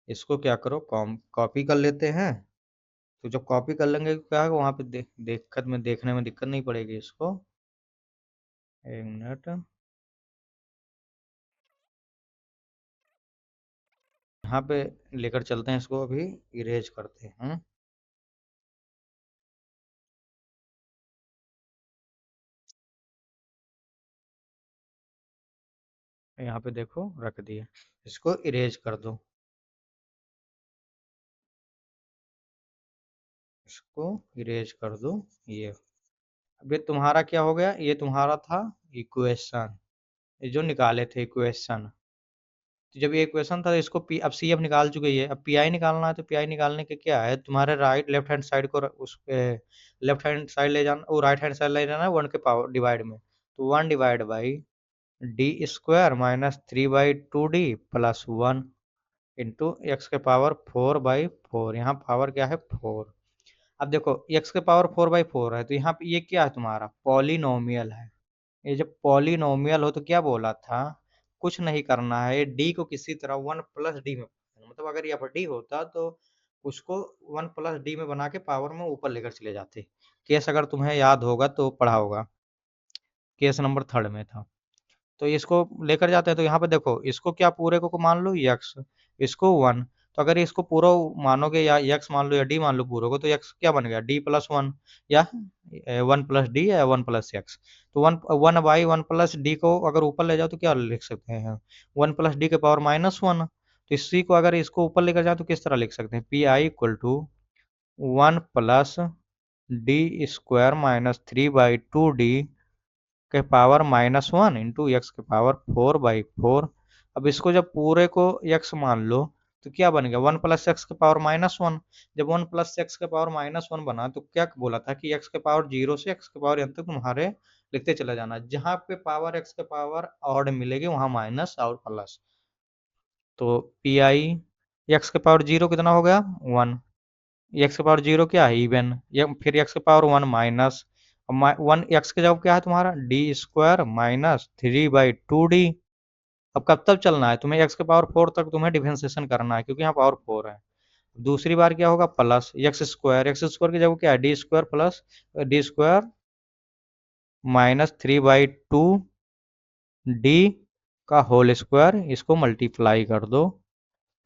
S1: इसको क्या करो, कॉपी कर लेते हैं। तो जब कॉपी कर लेंगे तो क्या है, वहां पे देखने में दिक्कत नहीं पड़ेगी इसको। एक मिनट, यहाँ पे लेकर चलते हैं इसको, अभी इरेज करते हैं। यहाँ पे देखो रख दिए, इसको इरेज कर दो, इसको इरेज कर दो। ये अब ये तुम्हारा क्या हो गया, ये तुम्हारा था इक्वेशन, ये जो निकाले थे इक्वेशन। तो जब ये इक्वेशन था तो इसको पी, अब सी एफ निकाल चुके हैं, अब पी आई निकालना है, तो पी आई निकालने के क्या है, तुम्हारे राइट लेफ्ट हैंड साइड को उस लेफ्ट हैंड साइड ले जाना, वो राइट हैंड साइड ले जाना है 1 के पावर डिवाइड में, तो 1/d² - 3/2d +1 इंटू एक्स के पावर 4/4, यहाँ पावर क्या है 4। अब देखो एक्स के पावर 4/4 है, तो यहाँ पे ये क्या है तुम्हारा पॉलिनोमियल है। ये जब पॉलिनोमियल हो तो क्या बोला था, कुछ नहीं करना है, डी को किसी तरह 1 + डी में, मतलब अगर ये डी होता तो उसको 1 + डी में बना के पावर में ऊपर लेकर चले जाते। केस अगर तुम्हें याद होगा तो पढ़ा होगा, केस नंबर 3 में था। तो इसको लेकर जाते हैं, तो यहाँ पे देखो इसको क्या पूरे को मान लो एक्स, इसको 1, तो अगर इसको पूरा मानोगे या एक्स मान लो या डी मान लो पूरे को, तो एक्स क्या बन गया d+1, या 1 + d या 1 + एक्स। तो 1/1 + डी को अगर ऊपर ले जाओ तो क्या लिख सकते हैं, 1 + डी के पावर -1। तो इसी को अगर इसको ऊपर लेकर जाए तो किस तरह लिख सकते हैं, Pi = 1 + d² - 3/2d के पावर -1 इंटू एक्स के पावर 4/4। अब इसको जब पूरे को x मान लो तो क्या बन गया, 1 + x के पावर -1। जब 1 + x के पावर -1 बना तो क्या बोला था कि x के पावर 0 से x के पावर n तक तुम्हारे लिखते चले जाना, जहां पे पावर x के पावर ऑड मिलेगी वहां माइनस और प्लस। तो पी आई एक्स के पावर 0 कितना हो गया 1, एक्स के पावर 0 क्या है इवन, फिर एक्स के पावर 1 माइनस 1, एक्स के जवाब क्या है तुम्हारा d² - 3/2d। अब कब तक चलना है तुम्हें, एक्स के पावर 4 तक तुम्हें डिफरेंशिएशन करना है क्योंकि यहाँ पावर 4 है। दूसरी बार क्या होगा प्लस एक्स स्क्वायर की जगह क्या है d² + d² - 3/2d का होल स्क्वायर, इसको मल्टीप्लाई कर दो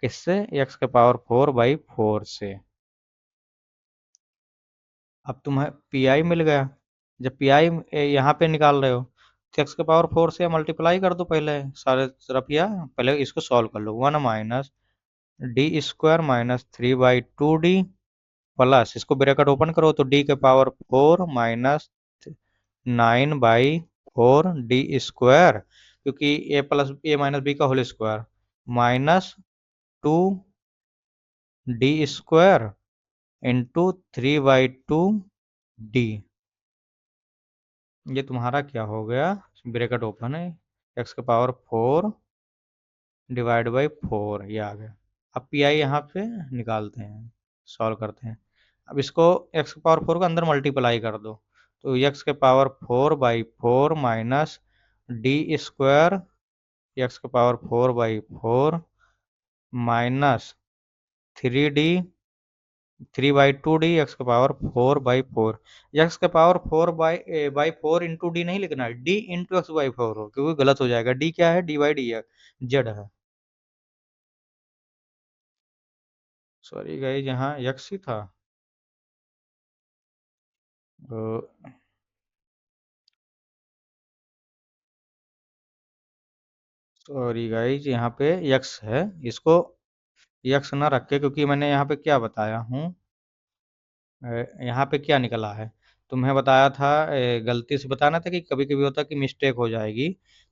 S1: किससे, एक्स के पावर 4/4 से। अब तुम्हें पी आई मिल गया। जब पी आई यहाँ पे निकाल रहे हो तो एक्स के पावर 4 से मल्टीप्लाई कर दो पहले सारे तरफ, या पहले इसको सॉल्व कर लो, 1 - d² - 3/2d प्लस इसको ब्रैकेट ओपन करो तो डी के पावर 4 -9/4 d², क्योंकि a - b का whole square -2 d² into 3/2 D. ये तुम्हारा क्या हो गया, ब्रैकेट ओपन है, एक्स का पावर 4 डिवाइड बाई 4, ये आ गया। अब पी आई यहाँ पे निकालते हैं, सॉल्व करते हैं। अब इसको एक्स के पावर 4 को अंदर मल्टीप्लाई कर दो, तो एक्स के power 4/4 minus d square x के power 4/4 minus 3d 3/2d x के पावर 4/4। एक्स के पावर 4/4 इंटू डी नहीं लिखना है, डी इंटू x/4 हो, क्योंकि गलत हो जाएगा। डी क्या है, डी/डी है, जेड है। सॉरी गाइस, यहाँ एक्स ही था। सॉरी गाइस, यहाँ पे एक्स है, इसको एक्स ना रख के, क्योंकि मैंने यहाँ पे क्या बताया हूँ, यहाँ पे क्या निकला है, तुम्हें बताया था, गलती से बताना था कि कभी कभी होता है कि मिस्टेक हो जाएगी।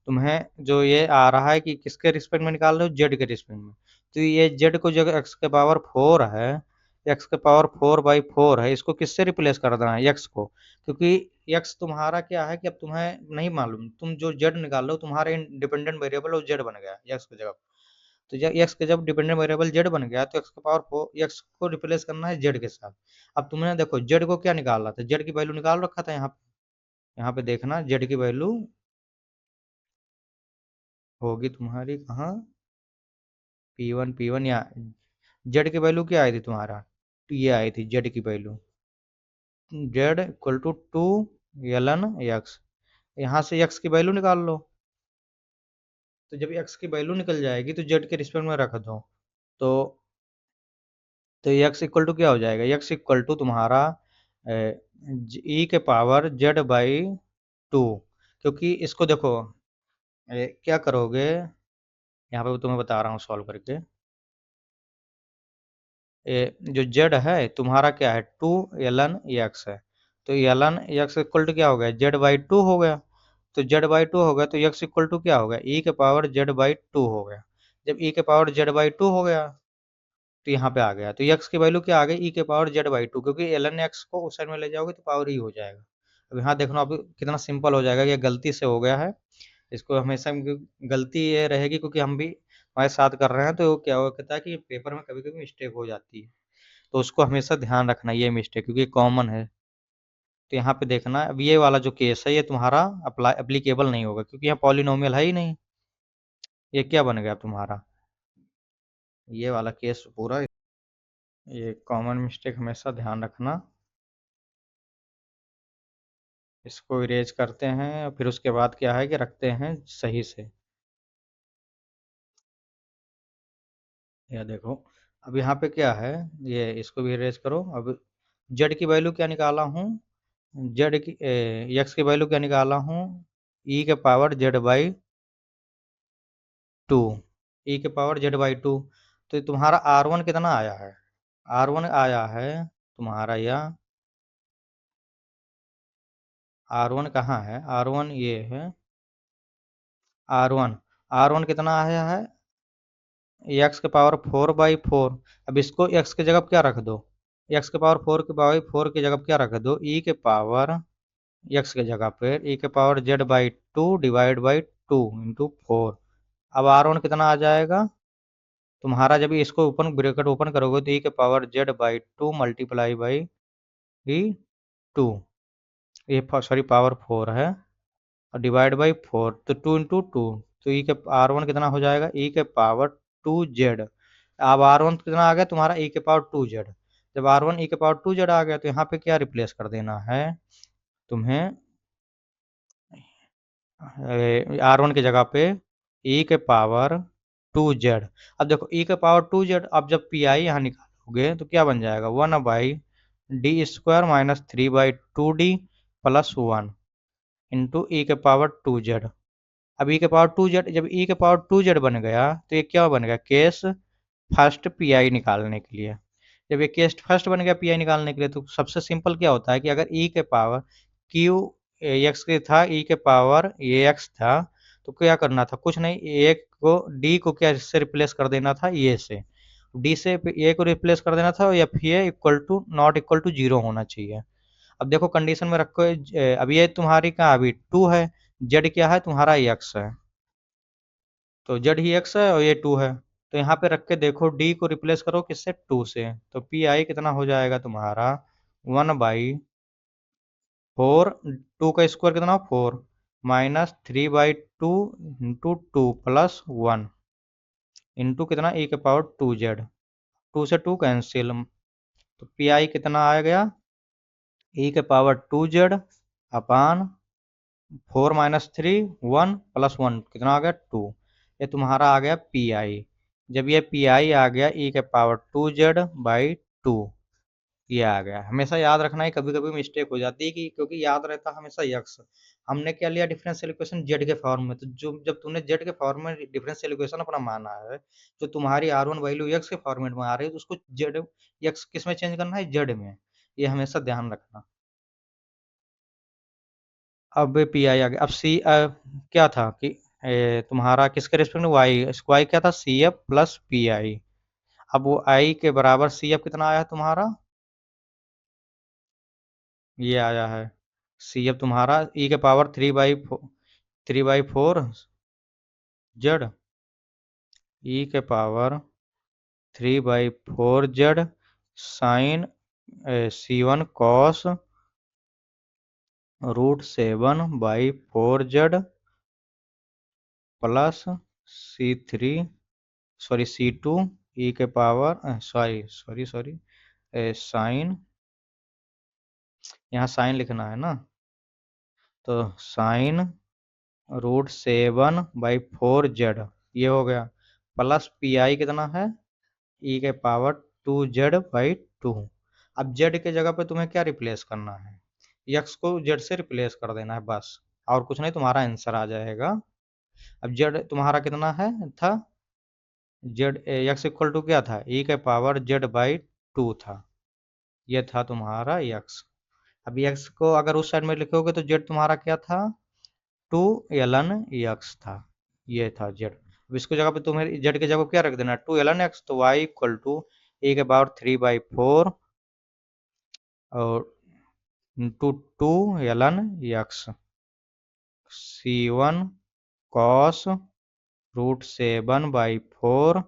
S1: तुम्हें जो ये आ रहा है कि किसके रिस्पेक्ट में निकाल रहे हो, जेड के रिस्पेक्ट में, तो ये जेड को जो एक्स के पावर 4 है, एक्स के पावर 4/4 है, इसको किससे रिप्लेस कर देना है, एक्स को, क्योंकि एक्स तुम्हारा क्या है कि अब तुम्हें नहीं मालूम, तुम जो जेड निकाल रहे हो तुम्हारे इंडिपेंडेंट वेरिएबल और जेड बन गया एक्स की जगह। तो जब एक्स का जब डिपेंडेंट वेरिएबल जेड बन गया, तो एक्स का पावर 4 एक्स को रिप्लेस करना है जेड के साथ। अब तुमने देखो जेड को क्या निकाला था, जेड की वैल्यू निकाल रखा था यहाँ पे, यहाँ पे देखना जेड की वैल्यू होगी तुम्हारी कहाँ, P1 या जेड की वैल्यू क्या आई थी तुम्हारा, तो ये आई थी जेड की value, Z equal to 2 ln X. यहाँ से एक्स की वैल्यू निकाल लो, तो जब एक्स की वैल्यू निकल जाएगी तो जेड के रिस्पेक्ट में रख दो, तो एक्स इक्वल टू क्या हो जाएगा, एक्स इक्वल टू तुम्हारा ई के पावर जेड बाई 2। क्योंकि इसको देखो, क्या करोगे, यहाँ पे तुम्हें बता रहा हूँ सॉल्व करके। जो जेड है तुम्हारा क्या है, 2 ln x है, तो ln x इक्वल टू क्या हो गया, जेड/2 हो गया। तो जेड/2 हो गया तो x इक्वल टू क्या हो गया, ई के पावर जेड/2 हो गया। जब ई के पावर जेड/2 हो गया तो यहाँ पे आ गया, तो x की वैल्यू क्या आ गई, ई के पावर जेड/2, क्योंकि ln x को उस साइड में ले जाओगे तो पावर ही हो जाएगा। अब यहाँ देखना, अब कितना सिंपल हो जाएगा, ये गलती से हो गया है। इसको हमेशा गलती ये रहेगी, क्योंकि हम भी हमारे साथ कर रहे हैं, तो क्या हो कहता है कि पेपर में कभी कभी मिस्टेक हो जाती है, तो उसको हमेशा ध्यान रखना ये मिस्टेक, क्योंकि कॉमन है। तो यहाँ पे देखना, अब ये वाला जो केस है ये तुम्हारा अप्लाई एप्लीकेबल नहीं होगा, क्योंकि यहाँ पॉलिनोमियल है ही नहीं। ये क्या बन गया तुम्हारा, ये वाला केस पूरा, ये कॉमन मिस्टेक हमेशा ध्यान रखना। इसको इरेज करते हैं, फिर उसके बाद क्या है कि रखते हैं सही से। या देखो, अब यहाँ पे क्या है, ये इसको भी इरेज करो। अब जेड की वैल्यू क्या निकाला हूँ, जेड की एक्स की वैल्यू क्या निकाला हूँ, ई के पावर जेड/2, ई के पावर जेड/2। तो तुम्हारा R1 कितना आया है, R1 आया है तुम्हारा, या R1 कहाँ है, R1 ये है, R1 R1 कितना आया है, एक्स के पावर 4/4। अब इसको एक्स की जगह क्या रख दो, एक्स के पावर 4/4 की जगह क्या रख दो, ई के पावर एक्स की जगह पे ई के पावर जेड/2 डिवाइड बाई 2 इंटू 4। अब R1 कितना आ जाएगा तुम्हारा, जब इसको ओपन ब्रैकेट ओपन करोगे तो ई के पावर जेड/2 मल्टीप्लाई बाई 2, ये सॉरी पावर 4 है, और डिवाइड बाई 4, तो 2 इंटू 2, तो ई के R1 कितना हो जाएगा, ई के पावर 2z। अब R1 कितना आ गया तुम्हारा, ई के पावर 2z। जब R1 ई के पावर 2z आ गया तो यहाँ पे क्या रिप्लेस कर देना है तुम्हें, R1 की जगह पे ई के पावर 2z। अब देखो ई के पावर 2z, अब जब पी आई यहाँ निकालोगे तो क्या बन जाएगा, 1/d² minus 3/2d plus 1 into ई के पावर 2z। अब ई के पावर 2z, जब ई के पावर 2z बन गया तो ये क्या बन गया, केस फर्स्ट पी आई निकालने के लिए। जब ये केस फर्स्ट बन गया पी आई निकालने के लिए, तो सबसे सिंपल क्या होता है कि अगर ई के पावर क्यू एक्स के था, ई के पावर ए एक्स था, तो क्या करना था, कुछ नहीं, ए को डी को क्या इससे रिप्लेस कर देना था, ये से डी से ए को रिप्लेस कर देना था, या फिर equal to not equal to zero होना चाहिए। अब देखो कंडीशन में रखो, अभी ये तुम्हारी कहाँ, अभी 2 है, जेड क्या है तुम्हारा, एक्स है, तो जेड ही एक्स है और ये 2 है। तो यहाँ पे रख के देखो, डी को रिप्लेस करो किससे, 2 से, तो पी आई कितना हो जाएगा तुम्हारा, 1/4, 2 का स्क्वायर कितना, 4, -3/2 इंटू 2 प्लस 1 इंटू कितना, ई के पावर 2 जेड, 2 से 2 कैंसिल, तो पी आई कितना आ गया, ई के पावर 2 जेड अपान 4 - 3, 1 प्लस 1 कितना आ गया, 2। ये तुम्हारा आ गया पी आई। जब ये पी आई आ गया ई के पावर 2 जेड/2, ये आ गया। हमेशा याद रखना है, कभी कभी मिस्टेक हो जाती है कि क्योंकि याद रहता हमेशा यक्स, हमने क्या लिया डिफरेंशियल इक्वेशन जेड के फॉर्म में, तो जो जब तूने जेड के फॉर्म में डिफरेंशियल इक्वेशन अपना माना है, जो तुम्हारी आर वन वैल्यू यक्स के फॉर्मेट में आ रही है, तो उसको जेड यक्स किस में चेंज करना है, जेड में। ये हमेशा ध्यान रखना। अब पी आई आ गया। अब सी क्या था कि तुम्हारा किसके रिस्पेक्ट में, वाई, वाई क्या था, C F plus P I. अब वो आई के बराबर सी एफ कितना आया तुम्हारा, ये आया है, सी एफ तुम्हारा ई के पावर 3/4 जेड, ई के power 3/4 Z sine C1 cos √7/4 Z plus C3, sorry C2, ई के power sorry sorry sorry sine, यहाँ साइन लिखना है ना, तो साइन √7/4 जेड, ये हो गया, प्लस पी आई कितना है, ई के पावर 2 जेड/2। अब जेड के जगह पे तुम्हें क्या रिप्लेस करना है, यक्स को जेड से रिप्लेस कर देना है बस, और कुछ नहीं, तुम्हारा आंसर आ जाएगा। अब जेड तुम्हारा कितना है था, जेड यक्स इक्वल टू क्या था, ई के पावर जेड/2 था, ये था तुम्हारा यक्स। अब यक्स को अगर उस साइड में लिखोगे तो जेड तुम्हारा क्या था, 2 ln x था, ये था जेड। अब इसको जगह पे तुम्हें जेड की जगह पे क्या रख देना, 2 ln x, तो y इक्वल टू ए के पावर 3/4 और into 2 ln x C1 cos √7/4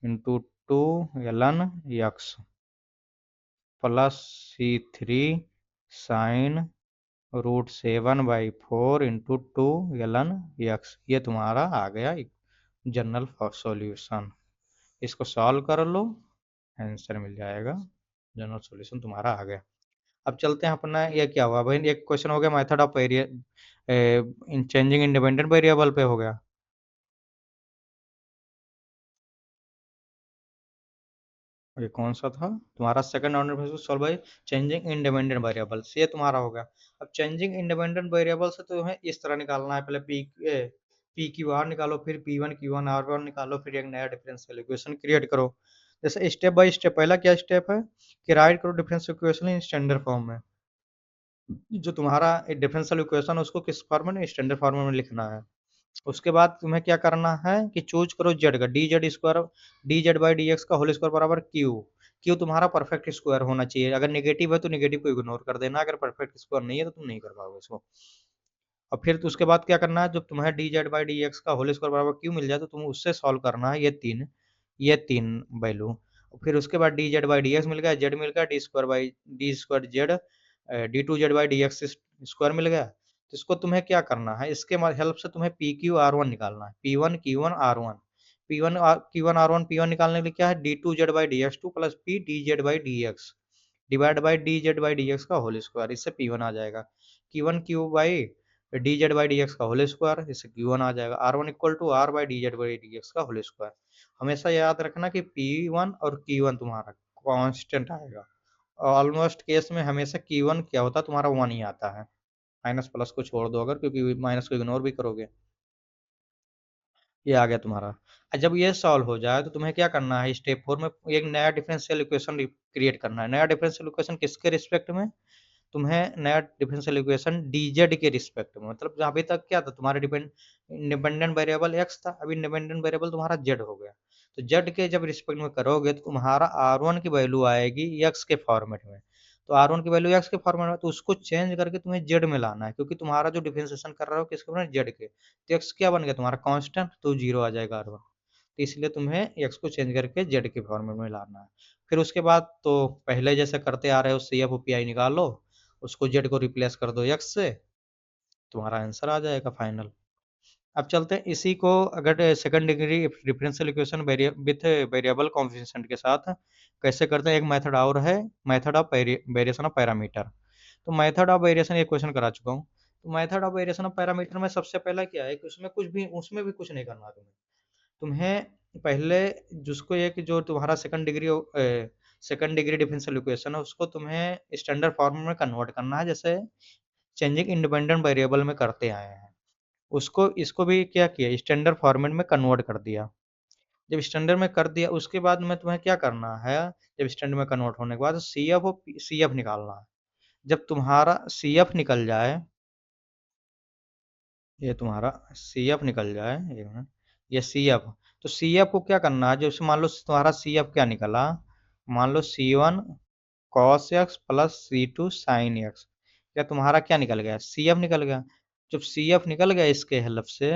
S1: into 2 ln x plus C3 sine √7/4 into 2 ln x, ये तुम्हारा आ गया जनरल सॉल्यूशन। इसको सॉल्व कर लो, आंसर मिल जाएगा, जनरल सॉल्यूशन तुम्हारा आ गया। अब चलते हैं अपना, ये क्या हुआ भाई, एक क्वेश्चन हो गया method of area in changing independent variable पे हो गया। ये कौन सा था तुम्हारा, second order differential solve by changing independent variables, ये तुम्हारा हो गया। अब चेंजिंग इंडिपेंडेंट वेरिएबल से तुम्हें इस तरह निकालना है, पहले पी क्यू आर निकालो, फिर P one Q one are one निकालो, फिर एक नया डिफरेंशियल इक्वेशन क्रिएट करो। जैसे स्टेप बाय स्टेप, पहला क्या स्टेप है कि राइट करो differential equation in standard form में, जो तुम्हारा डिफरेंशियल इक्वेशन उसको किस फॉर्म में, स्टैंडर्ड फॉर्म में लिखना है। उसके बाद तुम्हें क्या करना है कि चूज करो जेड का, d z square, d z d x का होल स्क्वायर बराबर क्यू। क्यू तुम्हारा परफेक्ट स्क्वायर होना चाहिए, अगर नेगेटिव है तो नेगेटिव को इग्नोर कर देना, अगर परफेक्ट स्क्वायर नहीं है तो तुम नहीं कर पाओगे इसको। और फिर तो उसके बाद क्या करना है, जब तुम्हें डी जेड/डी एक्स का होल स्क्वायर बराबर क्यू मिल जाए तो तुम उससे सॉल्व करना है ये तीन वैल्यू। फिर उसके बाद डी जेड/डी एक्स मिल गया, जेड मिल गया, d square z, d two z d x square मिल गया। तो इसको तुम्हें क्या करना है, इसके हेल्प से तुम्हें पी क्यू आर वन निकालना है, p one Q one are one निकालने के लिए क्या है, d two z d x 2 plus P d z d x divide by d z d x का होल स्क्वायर, इससे पी वन आ जाएगा। Q by d z d x का होल स्क्वायर, इससे क्यू वन आ जाएगा। R one equal to r by d z d x का whole square. हमेशा याद रखना कि पी वन और क्यू वन तुम्हारा कांस्टेंट आएगा। ऑलमोस्ट केस में हमेशा क्यू वन क्या होता है तुम्हारा, वन ही आता है, माइनस प्लस को छोड़ दो अगर, क्योंकि माइनस को इग्नोर भी करोगे। ये आ गया तुम्हारा। जब ये सॉल्व हो जाए तो तुम्हें क्या करना है, स्टेप 4 में एक नया डिफरेंशियल इक्वेशन क्रिएट करना है। नया डिफरेंशियल इक्वेशन किसके रिस्पेक्ट में, तुम्हें नया डिफरेंशियल इक्वेशन डीजेड के रिस्पेक्ट में, मतलब अभी तक क्या था तुम्हारा इंडिपेंडेंट वेरिएबल एक्स था, अभी इंडिपेंडेंट वेरिएबल तुम्हारा जेड हो गया। तो जेड के जब रिस्पेक्ट में करोगे तो तुम्हारा आर वन की वैल्यू आएगी एक्स के फॉर्मेट में, तो R1 की वैल्यू x के फॉर्मेट में, तो उसको चेंज करके तुम्हें z में लाना है, क्योंकि तुम्हारा जो डिफरेंशिएशन कर रहे हो किसके फॉर्मेट z के, तो x क्या बन गया तुम्हारा कांस्टेंट, तो 0 आ जाएगा R1, तो इसलिए तुम्हें x को चेंज करके z के फॉर्मेट में लाना है। फिर उसके बाद तो पहले जैसे करते आ रहे हो, CF और PI निकालो, उसको z को रिप्लेस कर दो x से, तुम्हारा आंसर आ जाएगा फाइनल। अब चलते हैं इसी को, अगर second degree differential equation with variable coefficient के साथ कैसे करते हैं, एक मेथड और है, method of variation of parameter. तो मेथड ऑफ वेरिएशन, ये क्वेश्चन करा चुका हूँ। तो method of variation of parameter में सबसे पहला क्या है कि उसमें भी कुछ नहीं करना तुम्हें। तुम्हें पहले जिसको एक जो तुम्हारा सेकंड डिग्री डिफरेंशियल इक्वेशन है, उसको तुम्हें स्टैंडर्ड फॉर्म में कन्वर्ट करना है, जैसे चेंजिंग इंडिपेंडेंट वेरिएबल में करते आए हैं। उसको इसको भी क्या किया, स्टैंडर्ड फॉर्मेट में कन्वर्ट कर दिया। जब स्टैंडर्ड में कर दिया, उसके बाद में तुम्हें क्या करना है, जब स्टैंडर्ड में कन्वर्ट होने के बाद सी एफ निकालना है। जब तुम्हारा सी एफ निकल जाए, ये तुम्हारा सी एफ निकल जाए, एक मिनट, ये सी एफ, तो सी एफ को क्या करना है, जैसे मान लो तुम्हारा सी एफ क्या निकला, मान लो C1 cos x plus C2 sin x, क्या तुम्हारा क्या निकल गया, सी एफ निकल गया। जब सी एफ निकल गया इसके हेल्प से,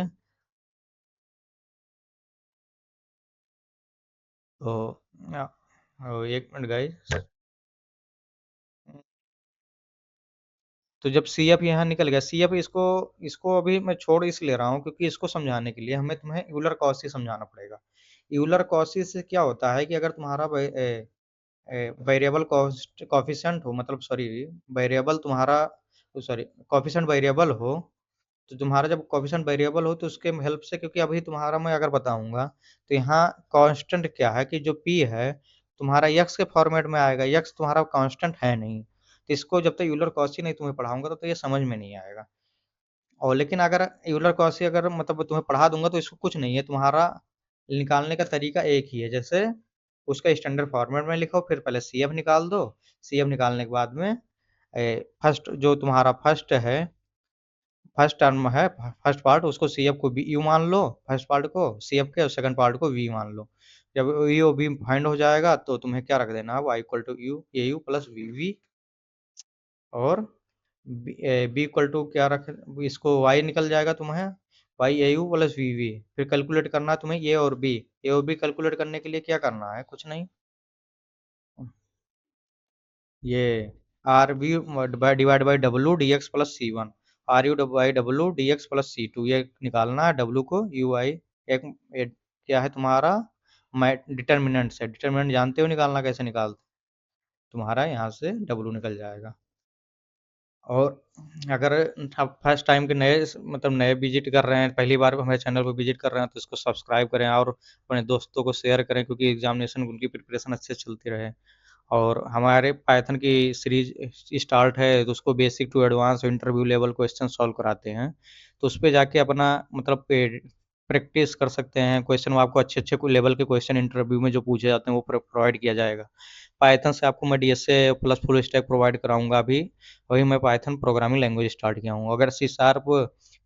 S1: तो एक मिनट गाइस, तो जब सी एफ यहाँ निकल गया, सी एफ इसको इसको अभी मैं छोड़ इस ले रहा हूँ, क्योंकि इसको समझाने के लिए हमें तुम्हें यूलर कॉची समझाना पड़ेगा। यूलर कॉची से क्या होता है कि अगर तुम्हारा वेरिएबल कॉफिशेंट हो, मतलब सॉरी, वेरिएबल तुम्हारा, सॉरी, कॉफिशेंट वेरिएबल हो, तो तुम्हारा जब कॉफिशेंट वेरिएबल हो तो उसके हेल्प से, क्योंकि अभी तुम्हारा मैं अगर बताऊंगा, तो यहाँ कांस्टेंट क्या है कि जो p है तुम्हारा x के फॉर्मेट में आएगा, x तुम्हारा कांस्टेंट है नहीं, तो इसको जब तक यूलर कॉची नहीं तुम्हें पढ़ाऊंगा तो ये समझ में नहीं आएगा। और लेकिन अगर यूलर कॉची अगर मतलब तुम्हें पढ़ा दूंगा तो इसको कुछ नहीं है, तुम्हारा निकालने का तरीका एक ही है, जैसे उसका स्टैंडर्ड फॉर्मेट में लिखो, फिर पहले सी एफ निकाल दो, सी एफ निकालने के बाद में फर्स्ट जो तुम्हारा फर्स्ट टर्म है, फर्स्ट पार्ट, उसको सी एफ को बी यू मान लो, फर्स्ट पार्ट को सी एफ के, और सेकंड पार्ट को वी मान लो। जब यू बी फाइंड हो जाएगा तो तुम्हें क्या रख देना है, Y equal to U A U plus V V, और बी इक्वल टू क्या रख, इसको वाई निकल जाएगा तुम्हें, Y A U plus V V. फिर कैलकुलेट करना है तुम्हें ए और बी कैलकुलेट करने के लिए क्या करना है, कुछ नहीं, ये R B divide by W D x plus C one, R U by W D x plus C two, ये निकालना है डब्ल्यू को यू आई, एक क्या है तुम्हारा डिटर्मिनेंट से, डिटर्मिनेंट जानते हो निकालना कैसे निकालते, तुम्हारा यहाँ से डब्ल्यू निकल जाएगा। और अगर आप फर्स्ट टाइम के नए मतलब नए विजिट कर रहे हैं, पहली बार हमारे चैनल पर विजिट कर रहे हैं, तो इसको सब्सक्राइब करें और अपने दोस्तों को शेयर करें, क्योंकि एग्जामिनेशन उनकी प्रिपरेशन अच्छे से चलती रहे। और हमारे पाइथन की सीरीज स्टार्ट है, तो उसको basic to advance interview level question solve कराते हैं, तो उस पर जाके अपना मतलब प्रैक्टिस कर सकते हैं। क्वेश्चन आपको अच्छे अच्छे लेवल के क्वेश्चन इंटरव्यू में जो पूछे जाते हैं वो प्रोवाइड किया जाएगा। पाइथन से आपको मैं DSA plus full stack provide कराऊंगा अभी, वही मैं पाइथन प्रोग्रामिंग लैंग्वेज स्टार्ट किया हूँ। अगर सी शार्प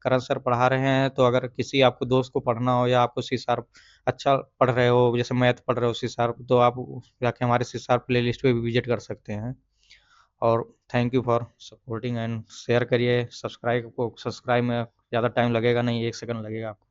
S1: करण सर पढ़ा रहे हैं, तो अगर किसी आपको दोस्त को पढ़ना हो, या आपको सी शार्प अच्छा पढ़ रहे हो, जैसे मैथ पढ़ रहे हो सी शार्प, तो आप जाके हमारे सी शार्प प्ले लिस्ट पे भी विजिट कर सकते हैं। और thank you for supporting and share करिए, सब्सक्राइब में ज़्यादा टाइम लगेगा नहीं, 1 सेकंड लगेगा आपको।